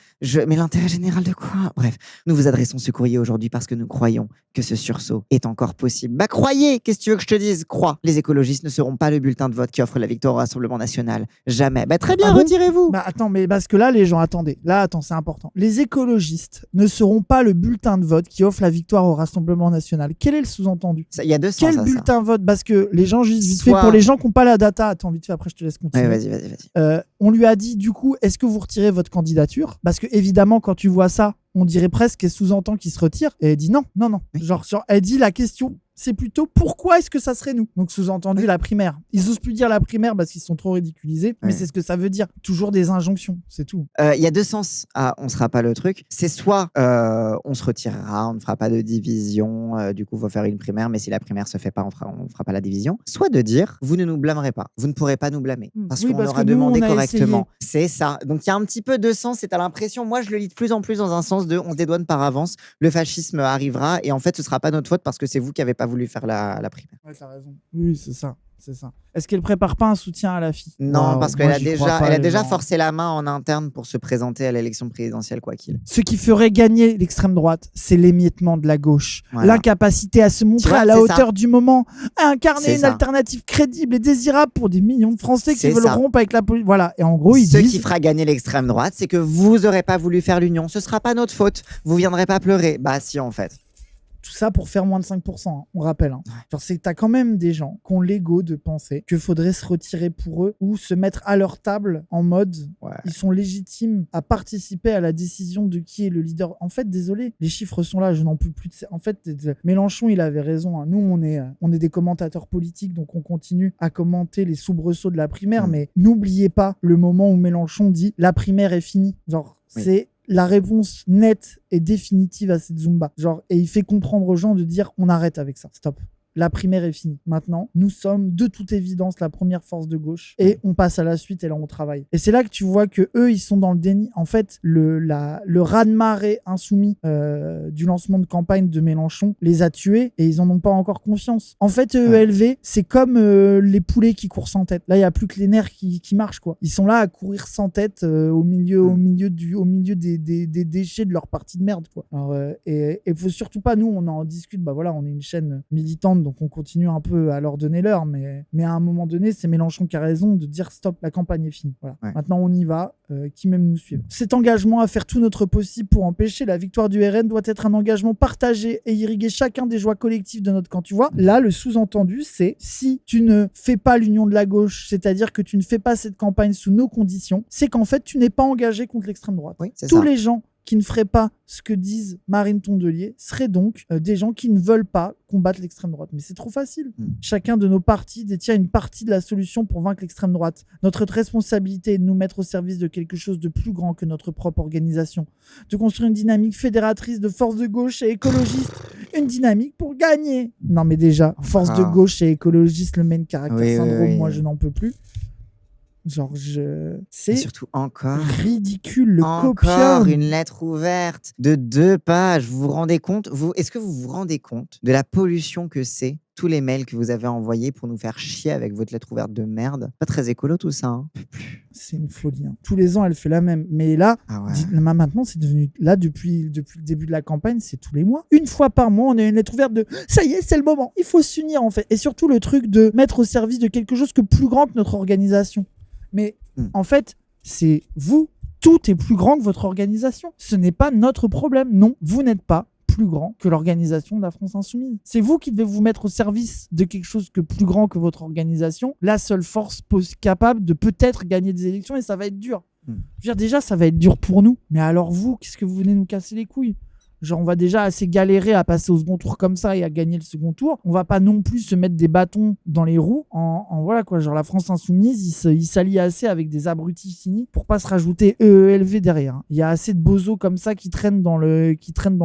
Mais l'intérêt général de quoi? Bref, nous vous adressons ce courrier aujourd'hui parce que nous croyons que ce sursaut est encore possible. Bah croyez, qu'est-ce que tu veux que je te dise? Crois. Les écologistes ne seront pas le bulletin de vote qui offre la victoire au Rassemblement national. Jamais. Bah très bien, Ah bon? retirez-vous. Bah attends, mais parce que là, les gens, attendez. Là, attends, c'est important. Les écologistes ne seront pas le bulletin de vote qui offre la victoire au Rassemblement national. Quel est le sous-entendu? Il y a deux sens Quel à ça. bulletin de vote? Parce que les gens, juste vite fait, Soit- pour les gens qui n'ont pas la data, attends, vite fait, après je te laisse continuer. Ouais, vas-y. On lui a dit, du coup, est-ce que vous retirez votre candidature? Parce que, évidemment, quand tu vois ça, on dirait presque qu'elle sous-entend qu'il se retire. Et elle dit non. Oui. Genre, elle dit la question, c'est plutôt pourquoi est-ce que ça serait nous? Donc, sous-entendu, la primaire. Ils osent plus dire la primaire parce qu'ils sont trop ridiculisés, mais c'est ce que ça veut dire. Toujours des injonctions, c'est tout. Il y a deux sens à on sera pas le truc. C'est soit on se retirera, on ne fera pas de division, du coup, il faut faire une primaire, mais si la primaire se fait pas, on fera pas la division. Soit de dire, vous ne nous blâmerez pas, vous ne pourrez pas nous blâmer, parce Oui, qu'on parce aura que nous, demandé on a correctement. C'est ça. Donc il y a un petit peu deux sens, et t'as l'impression, moi je le lis de plus en plus dans un sens de on se dédouane par avance, le fascisme arrivera, et en fait ce sera pas notre faute parce que c'est vous qui avez pas voulu faire la primaire. Ouais, t'as raison. Oui, c'est ça. Est-ce qu'elle prépare pas un soutien à la fille? Non, parce qu'elle moi, a j'y crois pas, elle a les déjà gens. forcé la main en interne pour se présenter à l'élection présidentielle, quoi qu'il. Ce qui ferait gagner l'extrême droite, c'est l'émiettement de la gauche. Voilà. L'incapacité à se montrer vois, à la c'est hauteur ça. du moment, à incarner C'est une ça. alternative crédible et désirable pour des millions de Français qui C'est veulent ça. rompre avec la politique. Voilà. Et en gros, ils Ce disent... qui fera gagner l'extrême droite, c'est que vous aurez pas voulu faire l'union. Ce sera pas notre faute. Vous viendrez pas pleurer. Bah si, en fait. Tout ça pour faire moins de 5%, hein, on rappelle. Hein. Genre, c'est que t'as quand même des gens qui ont l'ego de penser qu'il faudrait se retirer pour eux ou se mettre à leur table en mode ils sont légitimes à participer à la décision de qui est le leader. En fait, désolé, les chiffres sont là, je n'en peux plus. En fait, Mélenchon, il avait raison. Hein. Nous, on est des commentateurs politiques, donc on continue à commenter les soubresauts de la primaire, mais n'oubliez pas le moment où Mélenchon dit « la primaire est finie ». Genre, c'est la réponse nette et définitive à cette Zumba. Genre, et il fait comprendre aux gens de dire on arrête avec ça, stop. la primaire est finie. Maintenant, nous sommes de toute évidence la première force de gauche et on passe à la suite et là on travaille. Et c'est là que tu vois que eux ils sont dans le déni. En fait, le raz-de-marée insoumis du lancement de campagne de Mélenchon les a tués et ils en ont pas encore conscience. En fait, EELV, c'est comme les poulets qui courent sans tête. Là, il y a plus que les nerfs qui marchent, quoi. Ils sont là à courir sans tête au milieu des déchets de leur partie de merde, quoi. Alors, et faut surtout pas, nous, on en discute. Bah voilà, on est une chaîne militante, donc on continue un peu à leur donner l'heure, mais à un moment donné, c'est Mélenchon qui a raison de dire stop, la campagne est finie. Voilà. Ouais. Maintenant, on y va. Qui même nous suivent. Cet engagement à faire tout notre possible pour empêcher la victoire du RN doit être un engagement partagé et irriguer chacun des joies collectives de notre camp. Tu vois, là, le sous-entendu, c'est si tu ne fais pas l'union de la gauche, c'est-à-dire que tu ne fais pas cette campagne sous nos conditions, c'est qu'en fait, tu n'es pas engagé contre l'extrême droite. Oui, tous les gens qui ne feraient pas ce que disent Marine Tondelier seraient donc des gens qui ne veulent pas combattre l'extrême droite. Mais c'est trop facile. Chacun de nos partis détient une partie de la solution pour vaincre l'extrême droite. Notre responsabilité est de nous mettre au service de quelque chose de plus grand que notre propre organisation. De construire une dynamique fédératrice de force de gauche et écologiste. Une dynamique pour gagner. Non mais déjà, force de gauche et écologiste, le main caractère syndrome, moi je n'en peux plus. Genre, c'est surtout encore ridicule, le encore copium. Une lettre ouverte de 2 pages. Vous vous rendez compte Est-ce que vous vous rendez compte de la pollution que c'est, tous les mails que vous avez envoyés pour nous faire chier avec votre lettre ouverte de merde? Pas très écolo tout ça. Hein. C'est une folie. Hein. Tous les ans, elle fait la même. Mais là, maintenant, c'est devenu... Là, depuis le début de la campagne, c'est tous les mois. Une fois par mois, on a une lettre ouverte de « Ça y est, c'est le moment. Il faut s'unir, en fait. » Et surtout, le truc de mettre au service de quelque chose que plus grand que notre organisation. Mais en fait, c'est vous, tout est plus grand que votre organisation. Ce n'est pas notre problème. Non, vous n'êtes pas plus grand que l'organisation de la France Insoumise. C'est vous qui devez vous mettre au service de quelque chose que plus grand que votre organisation. La seule force capable de peut-être gagner des élections et ça va être dur. Je veux dire, déjà, ça va être dur pour nous. Mais alors vous, qu'est-ce que vous venez nous casser les couilles ? Genre, on va déjà assez galérer à passer au second tour comme ça et à gagner le second tour. On va pas non plus se mettre des bâtons dans les roues en voilà quoi. Genre, la France Insoumise, il s'allie assez avec des abrutis finis pour pas se rajouter EELV derrière. Il y a assez de bozos comme ça qui traînent dans le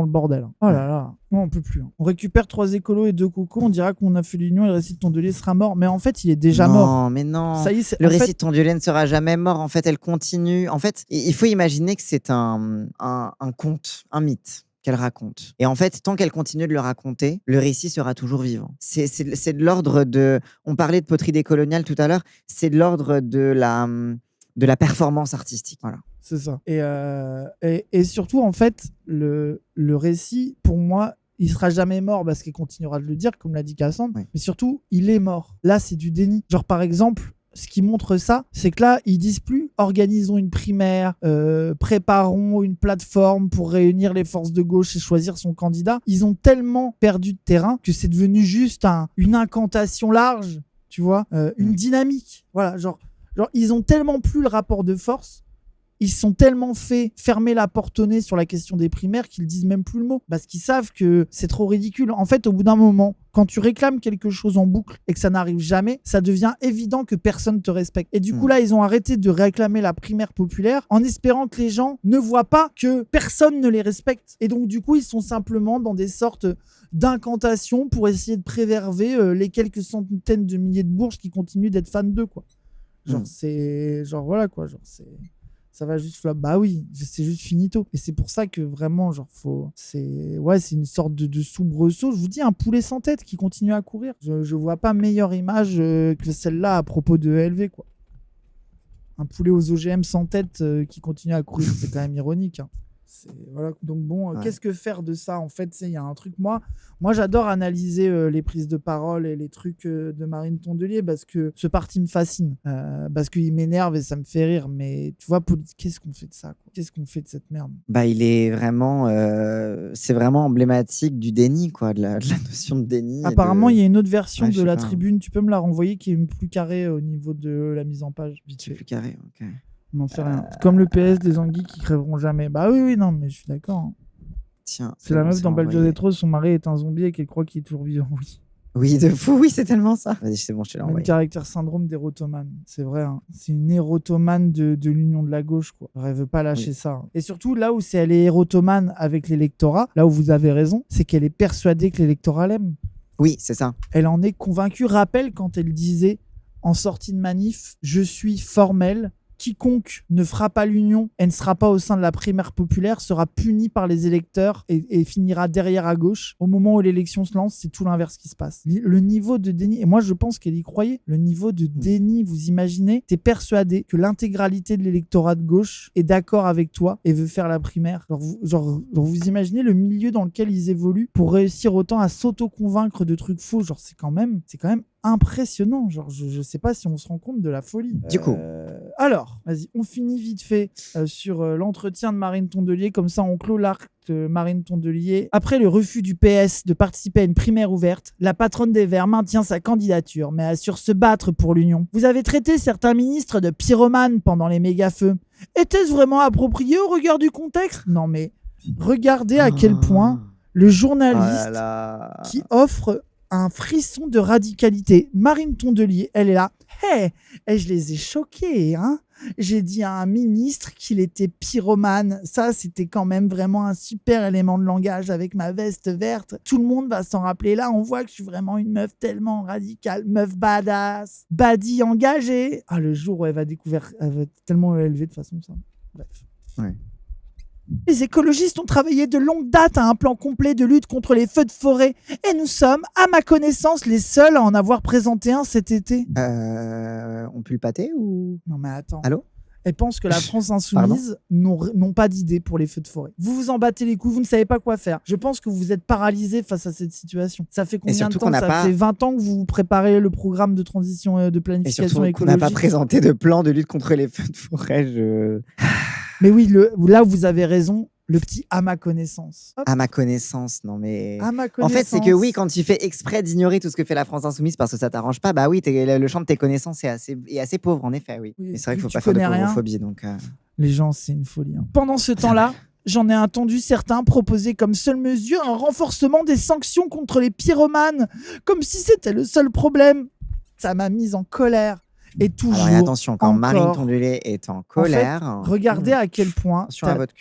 bordel. Oh là là. Non, on peut plus. On récupère 3 écolos et 2 cocos. On dira qu'on a fait l'union et le récit de Tondelier sera mort. Mais en fait, il est déjà mort. Non, mais non. Ça y est, le récit de Tondelier ne sera jamais mort. En fait, elle continue. En fait, il faut imaginer que c'est un conte, un mythe qu'elle raconte. Et en fait, tant qu'elle continue de le raconter, le récit sera toujours vivant. C'est de l'ordre de... On parlait de poterie décoloniale tout à l'heure. C'est de l'ordre de la performance artistique. Voilà. C'est ça. Et surtout, en fait, le récit, pour moi, il sera jamais mort parce qu'il continuera de le dire, comme l'a dit Cassandre. Oui. Mais surtout, il est mort. Là, c'est du déni. Genre, par exemple... Ce qui montre ça, c'est que là, ils disent plus « organisons une primaire, préparons une plateforme pour réunir les forces de gauche et choisir son candidat ». Ils ont tellement perdu de terrain que c'est devenu juste une incantation large, tu vois, une dynamique. Voilà, genre, ils ont tellement plus le rapport de force, ils se sont tellement fait fermer la porte au nez sur la question des primaires qu'ils disent même plus le mot. Parce qu'ils savent que c'est trop ridicule. En fait, au bout d'un moment, quand tu réclames quelque chose en boucle et que ça n'arrive jamais, ça devient évident que personne te respecte. Et du coup, là, ils ont arrêté de réclamer la primaire populaire en espérant que les gens ne voient pas que personne ne les respecte. Et donc, du coup, ils sont simplement dans des sortes d'incantations pour essayer de préserver les quelques centaines de milliers de bourges qui continuent d'être fans d'eux, quoi. Genre, c'est... Genre, voilà, quoi. Genre, c'est... Ça va juste flop. Bah oui, c'est juste finito. Et c'est pour ça que vraiment, genre, c'est une sorte de soubresaut. Je vous dis, un poulet sans tête qui continue à courir. Je vois pas meilleure image que celle-là à propos de ELV, quoi. Un poulet aux OGM sans tête qui continue à courir, c'est quand même ironique. Hein. Voilà. Donc bon, qu'est-ce que faire de ça? En fait, il y a un truc, moi j'adore analyser les prises de parole et les trucs de Marine Tondelier parce que ce parti me fascine, parce qu'il m'énerve et ça me fait rire. Mais tu vois, qu'est-ce qu'on fait de ça, quoi? Qu'est-ce qu'on fait de cette merde? Bah, il est vraiment, c'est vraiment emblématique du déni, quoi, de la notion de déni. Apparemment, il y a une autre version de la tribune. Tu peux me la renvoyer qui est plus carrée au niveau de la mise en page. C'est plus carré, ok. On n'en fait rien. Comme le PS des anguilles qui crèveront jamais. Bah oui, non, mais je suis d'accord. Hein. Tiens. C'est la meuf dans Belgiodetro, son mari est un zombie et qu'elle croit qu'il est toujours vivant. Oui. Oui, de fou, oui, c'est tellement ça. Vas-y, c'est bon, je te l'ai envoyé. Le caractère syndrome d'érotomane. C'est vrai, hein. C'est une érotomane de l'union de la gauche, quoi. Elle veut pas lâcher ça. Hein. Et surtout, là où elle est érotomane avec l'électorat, là où vous avez raison, c'est qu'elle est persuadée que l'électorat l'aime. Oui, c'est ça. Elle en est convaincue. Rappelle quand elle disait en sortie de manif, je suis formelle. Quiconque ne fera pas l'union et ne sera pas au sein de la primaire populaire sera puni par les électeurs et finira derrière à gauche. Au moment où l'élection se lance, c'est tout l'inverse qui se passe. Le niveau de déni, et moi je pense qu'elle y croyait, le niveau de déni, vous imaginez, t'es persuadé que l'intégralité de l'électorat de gauche est d'accord avec toi et veut faire la primaire. Vous imaginez le milieu dans lequel ils évoluent pour réussir autant à s'auto-convaincre de trucs faux. Genre c'est quand même impressionnant. Genre, je sais pas si on se rend compte de la folie. Du coup. Alors, vas-y, on finit vite fait sur l'entretien de Marine Tondelier. Comme ça, on clôt l'arc de Marine Tondelier. Après le refus du PS de participer à une primaire ouverte, la patronne des Verts maintient sa candidature, mais assure se battre pour l'union. Vous avez traité certains ministres de pyromanes pendant les méga-feux. Était-ce vraiment approprié au regard du contexte ? Non, mais regardez à quel point le journaliste qui offre un frisson de radicalité. Marine Tondelier, elle est là. Hey, je les ai choqués, hein. J'ai dit à un ministre qu'il était pyromane. Ça, c'était quand même vraiment un super élément de langage avec ma veste verte. Tout le monde va s'en rappeler. Là, on voit que je suis vraiment une meuf tellement radicale, meuf badass, baddie engagée. Ah, le jour où elle va découvrir, elle va être tellement élevée de façon ça. Bref. Ouais. Les écologistes ont travaillé de longue date à un plan complet de lutte contre les feux de forêt et nous sommes, à ma connaissance, les seuls à en avoir présenté un cet été. On pue le pâté ou... Non mais attends. Allô ? Elle pense que la France insoumise n'ont pas d'idée pour les feux de forêt. Vous vous en battez les couilles, vous ne savez pas quoi faire. Je pense que vous êtes paralysés face à cette situation. Ça fait combien de temps ? Ça fait 20 ans que vous préparez le programme de transition de planification écologique. Et surtout qu'on n'a pas présenté de plan de lutte contre les feux de forêt. Mais oui, là où vous avez raison, le petit à ma connaissance. Hop. À ma connaissance, non mais... À ma connaissance. En fait, c'est que oui, quand tu fais exprès d'ignorer tout ce que fait la France insoumise parce que ça t'arrange pas, bah oui, le champ de tes connaissances est assez pauvre, en effet, oui. Mais c'est vrai qu'il faut pas faire de pauvrophobie, donc... Les gens, c'est une folie. Hein. Pendant ce temps-là, j'en ai entendu certains proposer comme seule mesure un renforcement des sanctions contre les pyromanes, comme si c'était le seul problème. Ça m'a mise en colère. Et toujours. Alors, attention, quand Marine Tondelier est en colère. En fait, regardez à quel point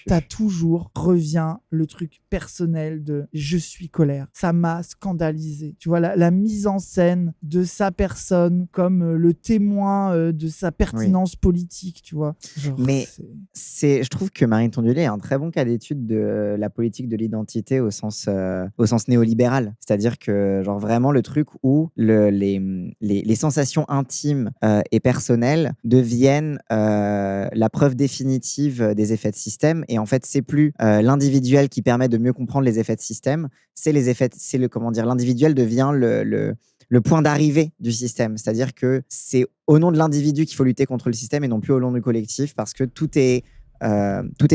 t'as toujours revient le truc personnel de je suis colère. Ça m'a scandalisé. Tu vois, la mise en scène de sa personne comme le témoin de sa pertinence politique, tu vois. Genre, mais je trouve que Marine Tondelier est un très bon cas d'étude de la politique de l'identité au sens néolibéral. C'est-à-dire que, genre, vraiment le truc où les sensations intimes et personnelles deviennent la preuve définitive des effets de système. Et en fait, c'est plus l'individuel qui permet de mieux comprendre les effets de système, l'individuel devient le point d'arrivée du système. C'est-à-dire que c'est au nom de l'individu qu'il faut lutter contre le système et non plus au nom du collectif, parce que tout est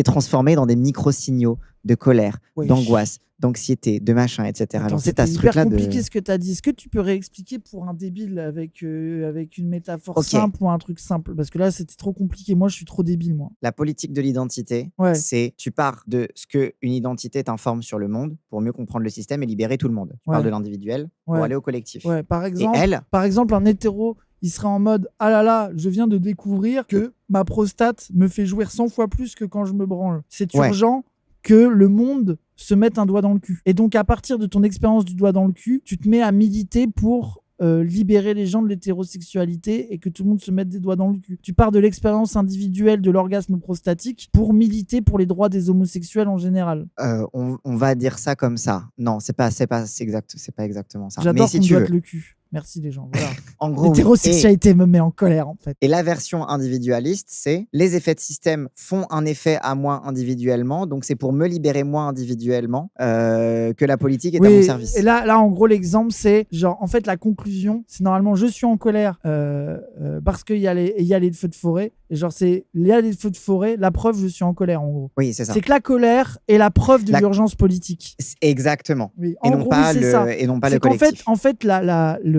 transformé dans des micro-signaux de colère, d'angoisse, d'anxiété, de machin, etc. Attends, c'est hyper compliqué ce que tu as dit. Est-ce que tu peux réexpliquer pour un débile avec une métaphore simple ou un truc simple ? Parce que là, c'était trop compliqué. Moi, je suis trop débile, moi. La politique de l'identité, c'est tu pars de ce qu'une identité t'informe sur le monde pour mieux comprendre le système et libérer tout le monde. Tu parles de l'individuel pour aller au collectif. Ouais. Par exemple, un hétéro, il serait en mode « Ah là là, je viens de découvrir que ma prostate me fait jouir 100 fois plus que quand je me branle. C'est urgent que le monde se mette un doigt dans le cul. » Et donc, à partir de ton expérience du doigt dans le cul, tu te mets à militer pour libérer les gens de l'hétérosexualité et que tout le monde se mette des doigts dans le cul. Tu pars de l'expérience individuelle de l'orgasme prostatique pour militer pour les droits des homosexuels en général. On va dire ça comme ça. Non, c'est pas exactement ça. J'adore qu'on doite le cul. Merci les gens. Voilà. En gros, l'hétérosexualité me met en colère en fait. Et la version individualiste, c'est les effets de système font un effet à moi individuellement, donc c'est pour me libérer moi individuellement que la politique est à mon service. Et là, en gros, l'exemple, c'est genre, en fait, la conclusion, c'est normalement, je suis en colère parce qu'il y a les feux de forêt. Et genre, il y a les feux de forêt, la preuve, je suis en colère, en gros. Oui, c'est ça. C'est que la colère est la preuve de l'urgence politique. Exactement. Oui. Et non pas le collectif. En fait,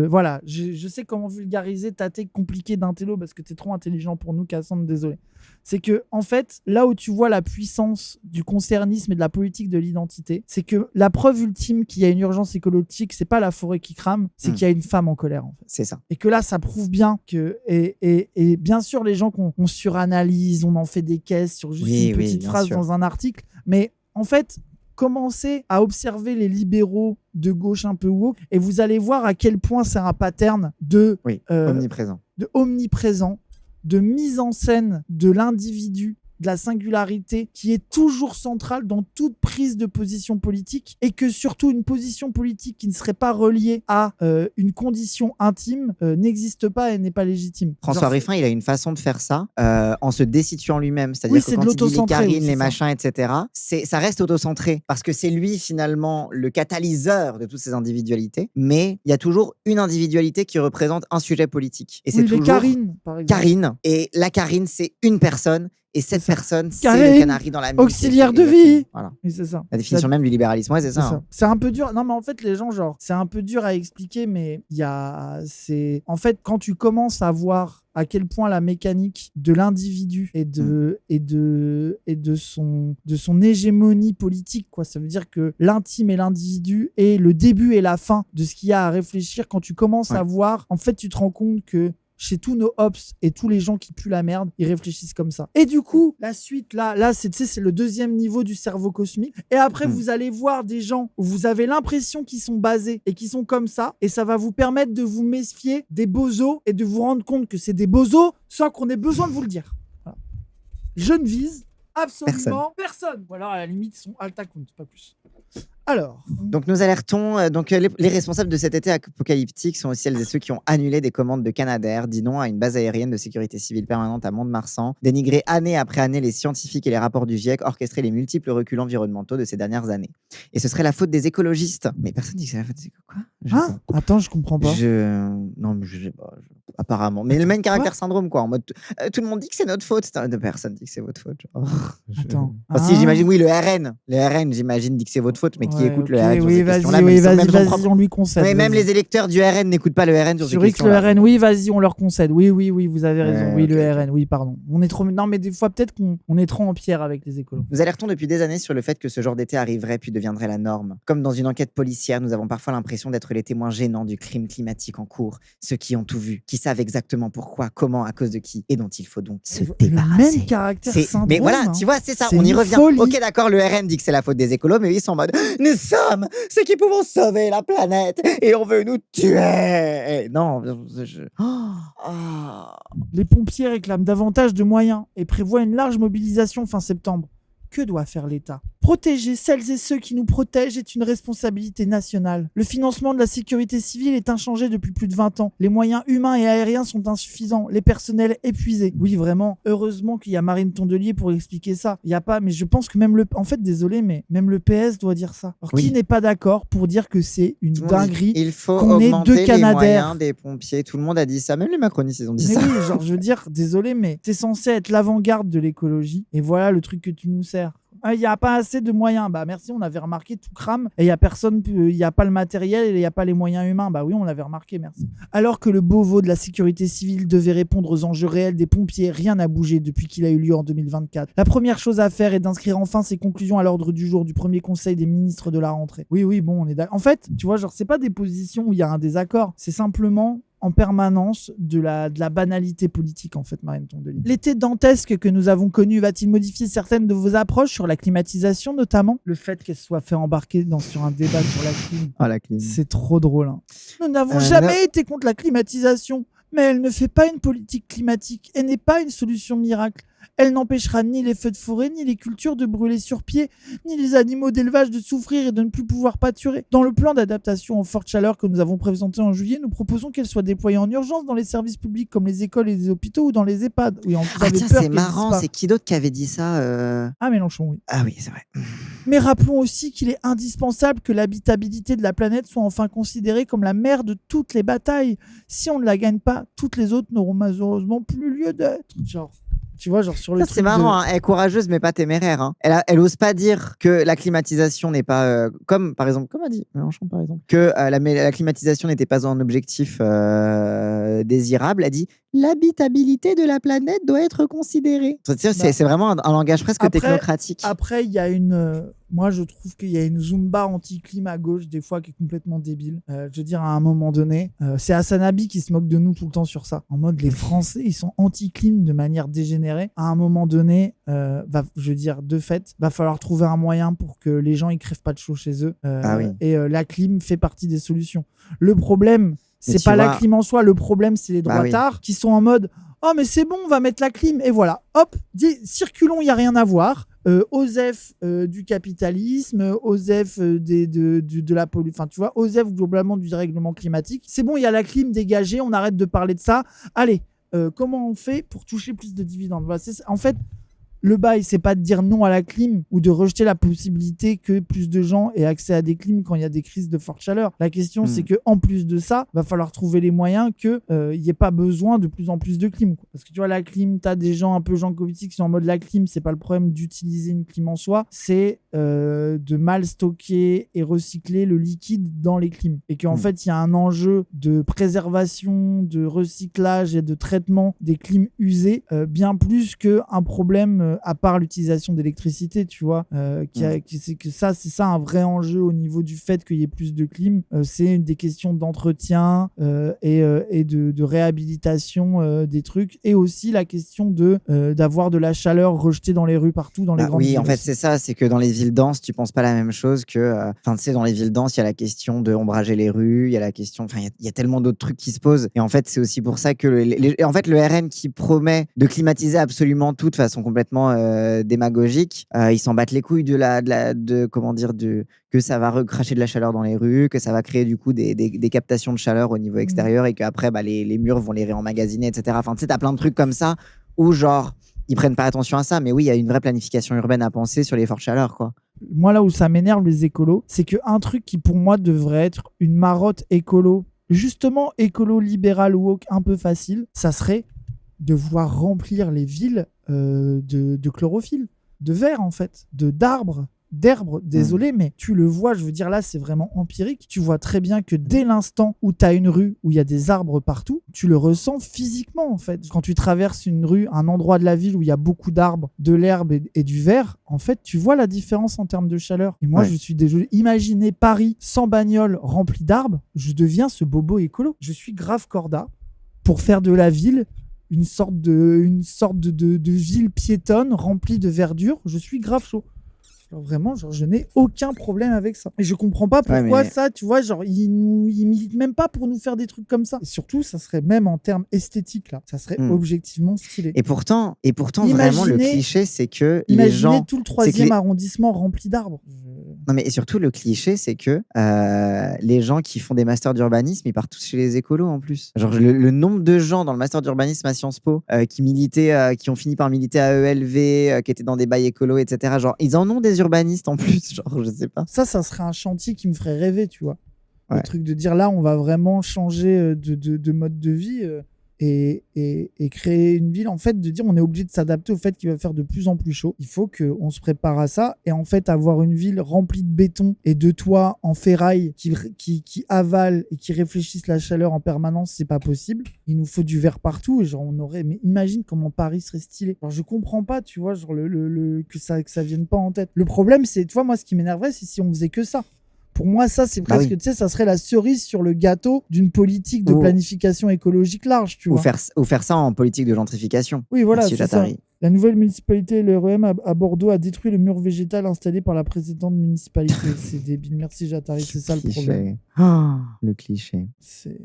voilà, je sais comment vulgariser, tâter, compliqué d'intello parce que t'es trop intelligent pour nous, Cassandre, désolé. C'est que, en fait, là où tu vois la puissance du concernisme et de la politique de l'identité, c'est que la preuve ultime qu'il y a une urgence écologique, c'est pas la forêt qui crame, c'est qu'il y a une femme en colère, en fait. C'est ça. Et que là, ça prouve bien que, et bien sûr, les gens qu'on suranalyse, on en fait des caisses sur juste une petite phrase dans un article, mais en fait, commencez à observer les libéraux de gauche un peu woke et vous allez voir à quel point c'est un pattern de omniprésent, de mise en scène de l'individu, de la singularité qui est toujours centrale dans toute prise de position politique et que surtout une position politique qui ne serait pas reliée à une condition intime n'existe pas et n'est pas légitime. François Ruffin, il a une façon de faire ça en se désituant lui-même. C'est-à-dire que quand il dit les Karine, les machins, etc., ça reste autocentré parce que c'est lui finalement le catalyseur de toutes ces individualités. Mais il y a toujours une individualité qui représente un sujet politique. Et c'est toujours Karine, par exemple. Karine. Et la Karine, c'est une personne. Et cette personne, c'est le canari dans la mine. Auxiliaire de vie. Voilà. Oui, c'est ça. La définition même du libéralisme, ouais, c'est ça. Hein. C'est un peu dur. Non, mais en fait, les gens, c'est un peu dur à expliquer, mais en fait, quand tu commences à voir à quel point la mécanique de l'individu et de son hégémonie politique, quoi. Ça veut dire que l'intime et l'individu est le début et la fin de ce qu'il y a à réfléchir. Quand tu commences à voir, en fait, tu te rends compte que chez tous nos ops et tous les gens qui puent la merde, ils réfléchissent comme ça. Et du coup, la suite, là c'est le deuxième niveau du cerveau cosmique. Et après, vous allez voir des gens où vous avez l'impression qu'ils sont basés et qu'ils sont comme ça. Et ça va vous permettre de vous méfier des bozos et de vous rendre compte que c'est des bozos sans qu'on ait besoin de vous le dire. Voilà. Je ne vise absolument personne. Ou alors, à la limite, ils sont altacoun, pas plus. Alors. Donc nous alertons, les responsables de cet été apocalyptique sont aussi celles et ceux qui ont annulé des commandes de Canadair, dit non à une base aérienne de sécurité civile permanente à Mont-de-Marsan, dénigré année après année les scientifiques et les rapports du GIEC, orchestré les multiples reculs environnementaux de ces dernières années. Et ce serait la faute des écologistes. Mais personne dit que c'est la faute des écologistes. Quoi Attends, je comprends pas. Non, mais je sais pas. Apparemment. Mais le même caractère syndrome, quoi. En mode, tout le monde dit que c'est notre faute. Personne dit que c'est votre faute. Attends. Si, j'imagine, oui, le RN, j'imagine, dit que c'est votre faute, mais qui écoute le RN sur ces questions-là. Vas-y, on lui concède. Mais même les électeurs du RN n'écoutent pas le RN sur ces questions-là. Le RN, oui, vas-y, on leur concède. Oui, vous avez raison. Oui, le RN, oui, pardon. On est trop... Non, mais des fois, peut-être qu'on est trop en pierre avec les écolos. Nous alertons depuis des années sur le fait que ce genre d'été arriverait puis deviendrait la norme. Comme dans une enquête policière, nous avons parfois l'impression d'être les témoins gênants du crime climatique en cours. Ceux qui ont tout vu, qui savent exactement pourquoi, comment, à cause de qui, et dont il faut donc se débarrasser. Le même caractère syndrome. Mais voilà, tu vois, c'est ça, on y revient. Folie. Ok, d'accord, le RN dit que c'est la faute des écolos, mais ils sont en mode « Nous sommes ceux qui pouvons sauver la planète et on veut nous tuer !» Non, Les pompiers réclament davantage de moyens et prévoient une large mobilisation fin septembre. Que doit faire l'État ? Protéger celles et ceux qui nous protègent est une responsabilité nationale. Le financement de la sécurité civile est inchangé depuis plus de 20 ans. Les moyens humains et aériens sont insuffisants. Les personnels épuisés. Oui, vraiment. Heureusement qu'il y a Marine Tondelier pour expliquer ça. Il y a pas, mais je pense que même en fait, désolé, mais même le PS doit dire ça. Alors, qui n'est pas d'accord pour dire que c'est une dinguerie il faut qu'on ait deux Canadair, des pompiers. Tout le monde a dit ça. Même les macronistes, ils ont dit ça. Oui, genre, je veux dire, désolé, mais t'es censé être l'avant-garde de l'écologie. Et voilà le truc que tu nous sers. Il n'y a pas assez de moyens. Bah merci, on avait remarqué, tout crame. Et il n'y a personne, il n'y a pas le matériel et il n'y a pas les moyens humains. Bah oui, on l'avait remarqué, merci. Alors que le Beauvau de la sécurité civile devait répondre aux enjeux réels des pompiers, rien n'a bougé depuis qu'il a eu lieu en 2024. La première chose à faire est d'inscrire enfin ces conclusions à l'ordre du jour du premier conseil des ministres de la rentrée. Oui, bon, on est d'accord. En fait, tu vois, genre, c'est pas des positions où il y a un désaccord. C'est simplement en permanence de la banalité politique, en fait, Marine Tondelier. L'été dantesque que nous avons connu va-t-il modifier certaines de vos approches sur la climatisation, notamment le fait qu'elle soit fait embarquer sur un débat sur la clim. La clim. C'est trop drôle. Hein. Nous n'avons jamais été contre la climatisation, mais elle ne fait pas une politique climatique et n'est pas une solution miracle. Elle n'empêchera ni les feux de forêt, ni les cultures de brûler sur pied, ni les animaux d'élevage de souffrir et de ne plus pouvoir pâturer. Dans le plan d'adaptation aux fortes chaleurs que nous avons présenté en juillet, nous proposons qu'elle soit déployée en urgence dans les services publics comme les écoles et les hôpitaux ou dans les EHPAD. Oui, c'est marrant, c'est qui d'autre qui avait dit ça Ah, Mélenchon, oui. Ah oui, c'est vrai. Mais rappelons aussi qu'il est indispensable que l'habitabilité de la planète soit enfin considérée comme la mère de toutes les batailles. Si on ne la gagne pas, toutes les autres n'auront malheureusement plus lieu d'être. Genre... Tu vois, genre sur le truc. C'est marrant, elle est courageuse mais pas téméraire. Hein. Elle ose pas dire que la climatisation n'est pas comme par exemple, comme a dit Mélenchon par exemple, que la climatisation n'était pas un objectif désirable. Elle dit l'habitabilité de la planète doit être considérée. C'est vraiment un langage presque technocratique. Après, il y a une Moi, je trouve qu'il y a une Zumba anti-clim à gauche, des fois, qui est complètement débile. Je veux dire, à un moment donné, c'est Hassanabi qui se moque de nous tout le temps sur ça. En mode, les Français, ils sont anti-clim de manière dégénérée. À un moment donné, je veux dire, de fait, va falloir trouver un moyen pour que les gens, ils crèvent pas de chaud chez eux. Et la clim fait partie des solutions. Le problème, c'est pas la clim en soi. Le problème, c'est les droitards qui sont en mode « Oh, mais c'est bon, on va mettre la clim. » Et voilà, hop, circulons, il n'y a rien à voir. OSEF du capitalisme, OSEF de la pollution, enfin tu vois, OSEF globalement du dérèglement climatique. C'est bon, il y a la clim dégagée, on arrête de parler de ça. Allez, comment on fait pour toucher plus de dividendes? Voilà, en fait, le bail, c'est pas de dire non à la clim ou de rejeter la possibilité que plus de gens aient accès à des clims quand il y a des crises de forte chaleur. La question, c'est que en plus de ça, va falloir trouver les moyens qu'il n'y ait pas besoin de plus en plus de clim. Parce que tu vois, la clim, tu as des gens un peu Jean Covici qui sont en mode la clim, c'est pas le problème d'utiliser une clim en soi, c'est de mal stocker et recycler le liquide dans les clims. Et qu'en fait, il y a un enjeu de préservation, de recyclage et de traitement des clims usés, bien plus qu'un problème à part l'utilisation d'électricité, tu vois, c'est ça un vrai enjeu au niveau du fait qu'il y ait plus de clim. C'est des questions d'entretien et de réhabilitation des trucs, et aussi la question d'avoir de la chaleur rejetée dans les rues partout dans les grandes villes. Oui, en fait, c'est ça, c'est que dans les villes denses, tu penses pas la même chose que... Enfin, tu sais, dans les villes denses, il y a la question de ombrager les rues, il y a la question... Enfin, il y a tellement d'autres trucs qui se posent. Et en fait, c'est aussi pour ça que en fait, le RN qui promet de climatiser absolument tout de façon complètement démagogique, ils s'en battent les couilles que ça va recracher de la chaleur dans les rues, que ça va créer du coup des captations de chaleur au niveau extérieur, et qu'après, les murs vont les réemmagasiner, etc. Enfin, tu sais, t'as plein de trucs comme ça où genre... Ils prennent pas attention à ça, mais oui, il y a une vraie planification urbaine à penser sur les fortes chaleurs, quoi. Moi, là où ça m'énerve, les écolos, c'est qu'un truc qui, pour moi, devrait être une marotte écolo, justement écolo, libéral, woke, un peu facile, ça serait de vouloir remplir les villes de chlorophylle, de verre, en fait, d'arbres. Désolé, mais tu le vois, je veux dire, là, c'est vraiment empirique. Tu vois très bien que dès l'instant où tu as une rue où il y a des arbres partout, tu le ressens physiquement, en fait. Quand tu traverses une rue, un endroit de la ville où il y a beaucoup d'arbres, de l'herbe et du verre, en fait, tu vois la différence en termes de chaleur. Et moi, je suis désolé. Imaginez Paris sans bagnole remplie d'arbres, je deviens ce bobo écolo. Je suis grave corda pour faire de la ville une sorte de ville piétonne remplie de verdure. Je suis grave chaud. Genre vraiment, je n'ai aucun problème avec ça. Et je comprends pas pourquoi ça, tu vois, genre, ils militent même pas pour nous faire des trucs comme ça. Et surtout, ça serait même en termes esthétiques, là, ça serait objectivement stylé. Et pourtant vraiment, le cliché, c'est que les gens... Imaginez tout le 3e arrondissement rempli d'arbres. Non, mais et surtout, le cliché, c'est que les gens qui font des masters d'urbanisme, ils partent tous chez les écolos, en plus. Genre, le nombre de gens dans le master d'urbanisme à Sciences Po qui ont fini par militer à ELV, qui étaient dans des bails écolos, etc. Genre, ils en ont des urbanistes, en plus. Genre, je sais pas. Ça serait un chantier qui me ferait rêver, tu vois. Le truc de dire, là, on va vraiment changer de mode de vie et créer une ville, en fait, de dire on est obligé de s'adapter au fait qu'il va faire de plus en plus chaud. Il faut qu'on se prépare à ça, et en fait avoir une ville remplie de béton et de toits en ferraille qui avalent et qui réfléchissent la chaleur en permanence, c'est pas possible. Il nous faut du verre partout, et genre mais imagine comment Paris serait stylé. Alors je comprends pas, tu vois, genre que ça vienne pas en tête. Le problème, c'est, tu vois, moi ce qui m'énerverait, c'est si on faisait que ça. Pour moi, ça, c'est presque, tu sais, ça serait la cerise sur le gâteau d'une politique de planification écologique large, tu vois. Ou faire ça en politique de gentrification. Oui, voilà, c'est ça. La nouvelle municipalité, le REM à Bordeaux, a détruit le mur végétal installé par la précédente municipalité. C'est débile. Merci, Jattari, c'est ça le problème. Le cliché. C'est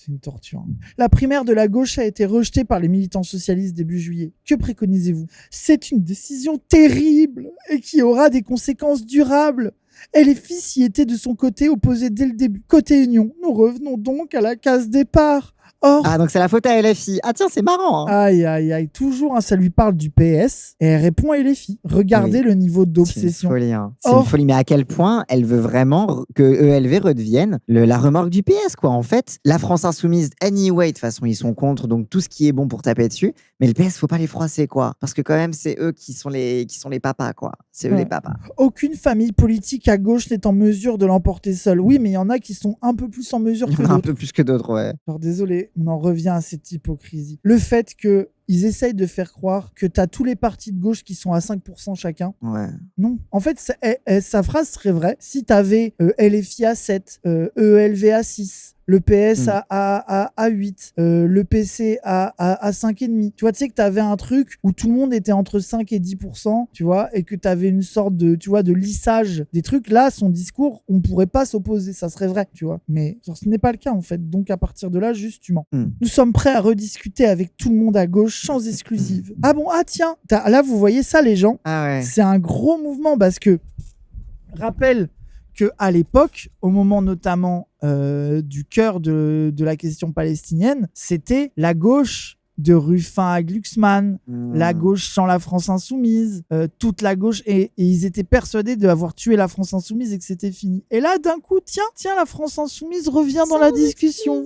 une torture. La primaire de la gauche a été rejetée par les militants socialistes début juillet. Que préconisez-vous? C'est une décision terrible et qui aura des conséquences durables. Et les fils y étaient de son côté opposés dès le début. Côté Union, nous revenons donc à la case départ. Or... Ah, donc c'est la faute à LFI. Ah tiens, c'est marrant. Hein. Aïe, aïe, aïe. Toujours, ça lui parle du PS et elle répond à LFI. Regardez le niveau d'obsession. C'est une folie. Hein. C'est une folie, mais à quel point elle veut vraiment que ELV redevienne la remorque du PS, quoi. En fait, la France Insoumise, anyway, de toute façon, ils sont contre, donc tout ce qui est bon pour taper dessus. Mais le PS, faut pas les froisser, quoi. Parce que quand même, c'est eux qui sont les papas, quoi. C'est eux les papas. Aucune famille politique à gauche n'est en mesure de l'emporter seule. Oui, mais il y en a qui sont un peu plus en mesure que d'autres. Un peu plus que d'autres, ouais. Alors désolé, on en revient à cette hypocrisie. Le fait que ils essayent de faire croire que t'as tous les partis de gauche qui sont à 5% chacun. Ouais. Non. En fait, sa phrase serait vraie si t'avais LFI à 7, ELV à 6, le PS à 8, le PC à 5,5. Tu vois, tu sais que t'avais un truc où tout le monde était entre 5 et 10%, tu vois, et que t'avais une sorte de, tu vois, de lissage des trucs. Là, son discours, on pourrait pas s'opposer, ça serait vrai, tu vois. Mais genre, ce n'est pas le cas, en fait. Donc, à partir de là, juste, tu mens. Nous sommes prêts à rediscuter avec tout le monde à gauche, sans exclusive. Ah bon, ah tiens, là, vous voyez ça, les gens? Ah ouais. C'est un gros mouvement parce que, rappelle qu'à l'époque, au moment notamment du cœur de la question palestinienne, c'était la gauche de Ruffin à Glucksmann, la gauche sans la France insoumise, toute la gauche, et ils étaient persuadés d'avoir tué la France insoumise et que c'était fini. Et là, d'un coup, tiens, la France insoumise revient dans la discussion.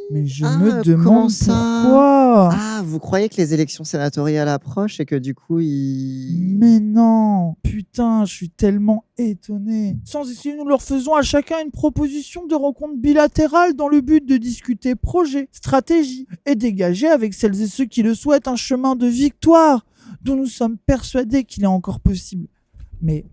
Mais je me demande pourquoi. Ah, vous croyez que les élections sénatoriales approchent et que du coup, Mais non. Putain, je suis tellement étonné. Sans essayer, nous leur faisons à chacun une proposition de rencontre bilatérale dans le but de discuter projet, stratégie et dégager avec celles et ceux qui le souhaitent un chemin de victoire dont nous sommes persuadés qu'il est encore possible. Mais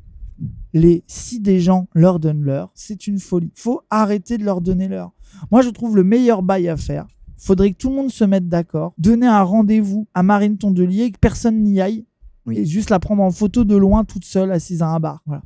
si des gens leur donnent l'heure, c'est une folie. Faut arrêter de leur donner l'heure. Moi, je trouve le meilleur bail à faire. Faudrait que tout le monde se mette d'accord, donner un rendez-vous à Marine Tondelier, que personne n'y aille, et juste la prendre en photo de loin, toute seule, assise à un bar. Voilà.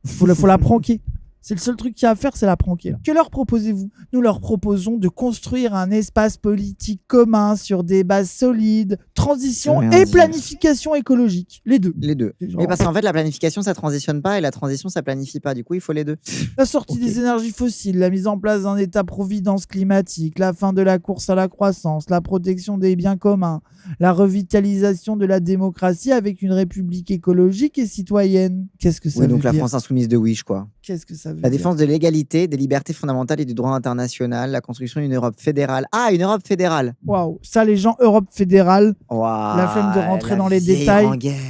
Faut la pranker. C'est le seul truc qu'il y a à faire, c'est la pranker. Là. Que leur proposez-vous? Nous leur proposons de construire un espace politique commun sur des bases solides, transition et planification écologique. Les deux. Les deux. Mais parce qu'en fait, la planification, ça transitionne pas et la transition, ça planifie pas. Du coup, il faut les deux. La sortie des énergies fossiles, la mise en place d'un état-providence climatique, la fin de la course à la croissance, la protection des biens communs, la revitalisation de la démocratie avec une république écologique et citoyenne. Qu'est-ce que ça veut dire? Donc la France insoumise de Wish, quoi. Qu'est-ce que ça veut dire? La défense de l'égalité, des libertés fondamentales et du droit international, la construction d'une Europe fédérale. Ah, une Europe fédérale. Waouh, ça les gens, Europe fédérale, la flemme de rentrer dans les détails,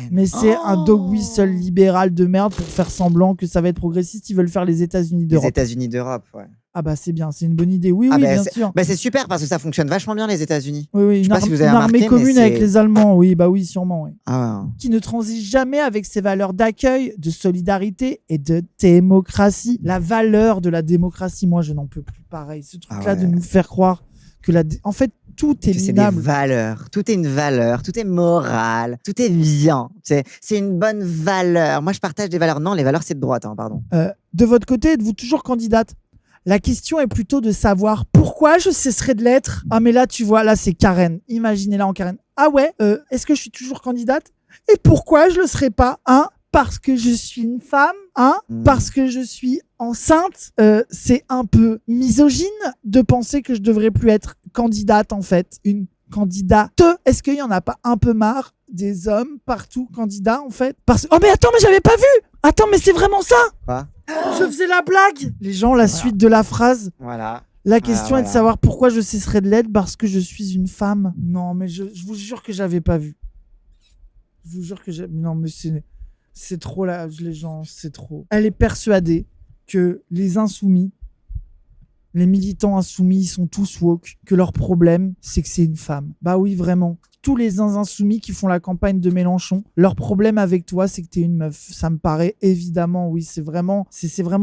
mais c'est un dog whistle libéral de merde pour faire semblant que ça va être progressiste. Ils veulent faire les États-Unis d'Europe. Les États-Unis d'Europe, ouais. Ah bah c'est bien, c'est une bonne idée. Oui, bien sûr. Bah c'est super parce que ça fonctionne vachement bien les États-Unis. Oui, une armée commune avec les Allemands. Oui, bah oui, sûrement. Oui. Ah. Qui ne transige jamais avec ses valeurs d'accueil, de solidarité et de démocratie. La valeur de la démocratie, moi je n'en peux plus. Pareil, ce truc-là de nous faire croire que en fait tout est minable. C'est des valeurs, tout est une valeur, tout est moral, tout est bien. C'est une bonne valeur. Moi je partage des valeurs. Non, les valeurs c'est de droite, pardon. De votre côté, êtes-vous toujours candidate? La question est plutôt de savoir pourquoi je cesserai de l'être. Ah mais là tu vois, là c'est Karen. Imaginez-la en Karen. Ah ouais, est-ce que je suis toujours candidate? Et pourquoi je le serai pas? Parce que je suis une femme, parce que je suis enceinte. C'est un peu misogyne de penser que je devrais plus être candidate en fait. Une candidate. Est-ce qu'il y en a pas un peu marre des hommes partout candidats en fait? Oh mais attends, mais j'avais pas vu. Attends, mais c'est vraiment ça. Quoi? Je faisais la blague. Les gens, la suite de la phrase. Voilà. La question est de savoir pourquoi je cesserai de l'être parce que je suis une femme. Non, mais je vous jure que j'avais pas vu. Je vous jure que non, mais c'est trop là, les gens, c'est trop. Elle est persuadée que les insoumis, les militants insoumis, ils sont tous woke, que leur problème, c'est que c'est une femme. Bah oui, vraiment. Tous les insoumis qui font la campagne de Mélenchon, leur problème avec toi, c'est que t'es une meuf. Ça me paraît évidemment, oui, c'est vraiment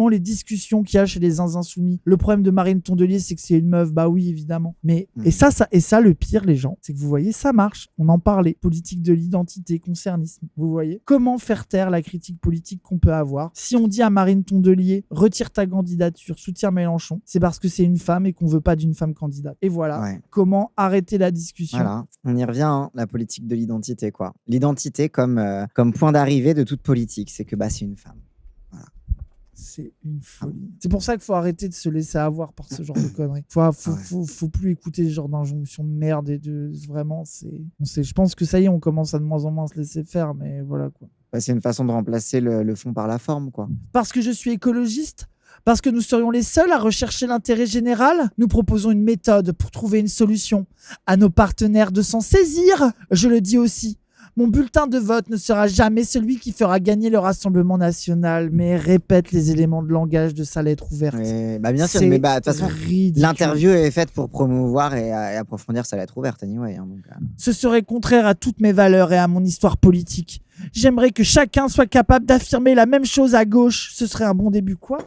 les discussions qu'il y a chez les insoumis. Le problème de Marine Tondelier, c'est que c'est une meuf. Bah oui, évidemment. Mais et ça, le pire, les gens, c'est que vous voyez, ça marche. On en parlait. Politique de l'identité, concernisme. Vous voyez comment faire taire la critique politique qu'on peut avoir. Si on dit à Marine Tondelier, retire ta candidature, soutiens Mélenchon, c'est parce que c'est une femme et qu'on veut pas d'une femme candidate. Et voilà. Comment arrêter la discussion. Voilà. On y revient. La politique de l'identité, quoi. L'identité comme point d'arrivée de toute politique, c'est que c'est une femme. Voilà. C'est une folie. C'est pour ça qu'il faut arrêter de se laisser avoir par ce genre de conneries. Faut plus écouter ce genre d'injonctions de merde et de vraiment, je pense que ça y est, on commence à de moins en moins se laisser faire, mais voilà quoi. C'est une façon de remplacer le fond par la forme, quoi. Parce que je suis écologiste. Parce que nous serions les seuls à rechercher l'intérêt général, nous proposons une méthode pour trouver une solution. À nos partenaires de s'en saisir, je le dis aussi. Mon bulletin de vote ne sera jamais celui qui fera gagner le Rassemblement national, mais répète les éléments de langage de sa lettre ouverte. Oui, bah bien sûr, C'est mais de toute façon, ridicule. l'interview est faite pour promouvoir et approfondir sa lettre ouverte, anyway. Donc, Ce serait contraire à toutes mes valeurs et à mon histoire politique. J'aimerais que chacun soit capable d'affirmer la même chose à gauche. Ce serait un bon début, quoi?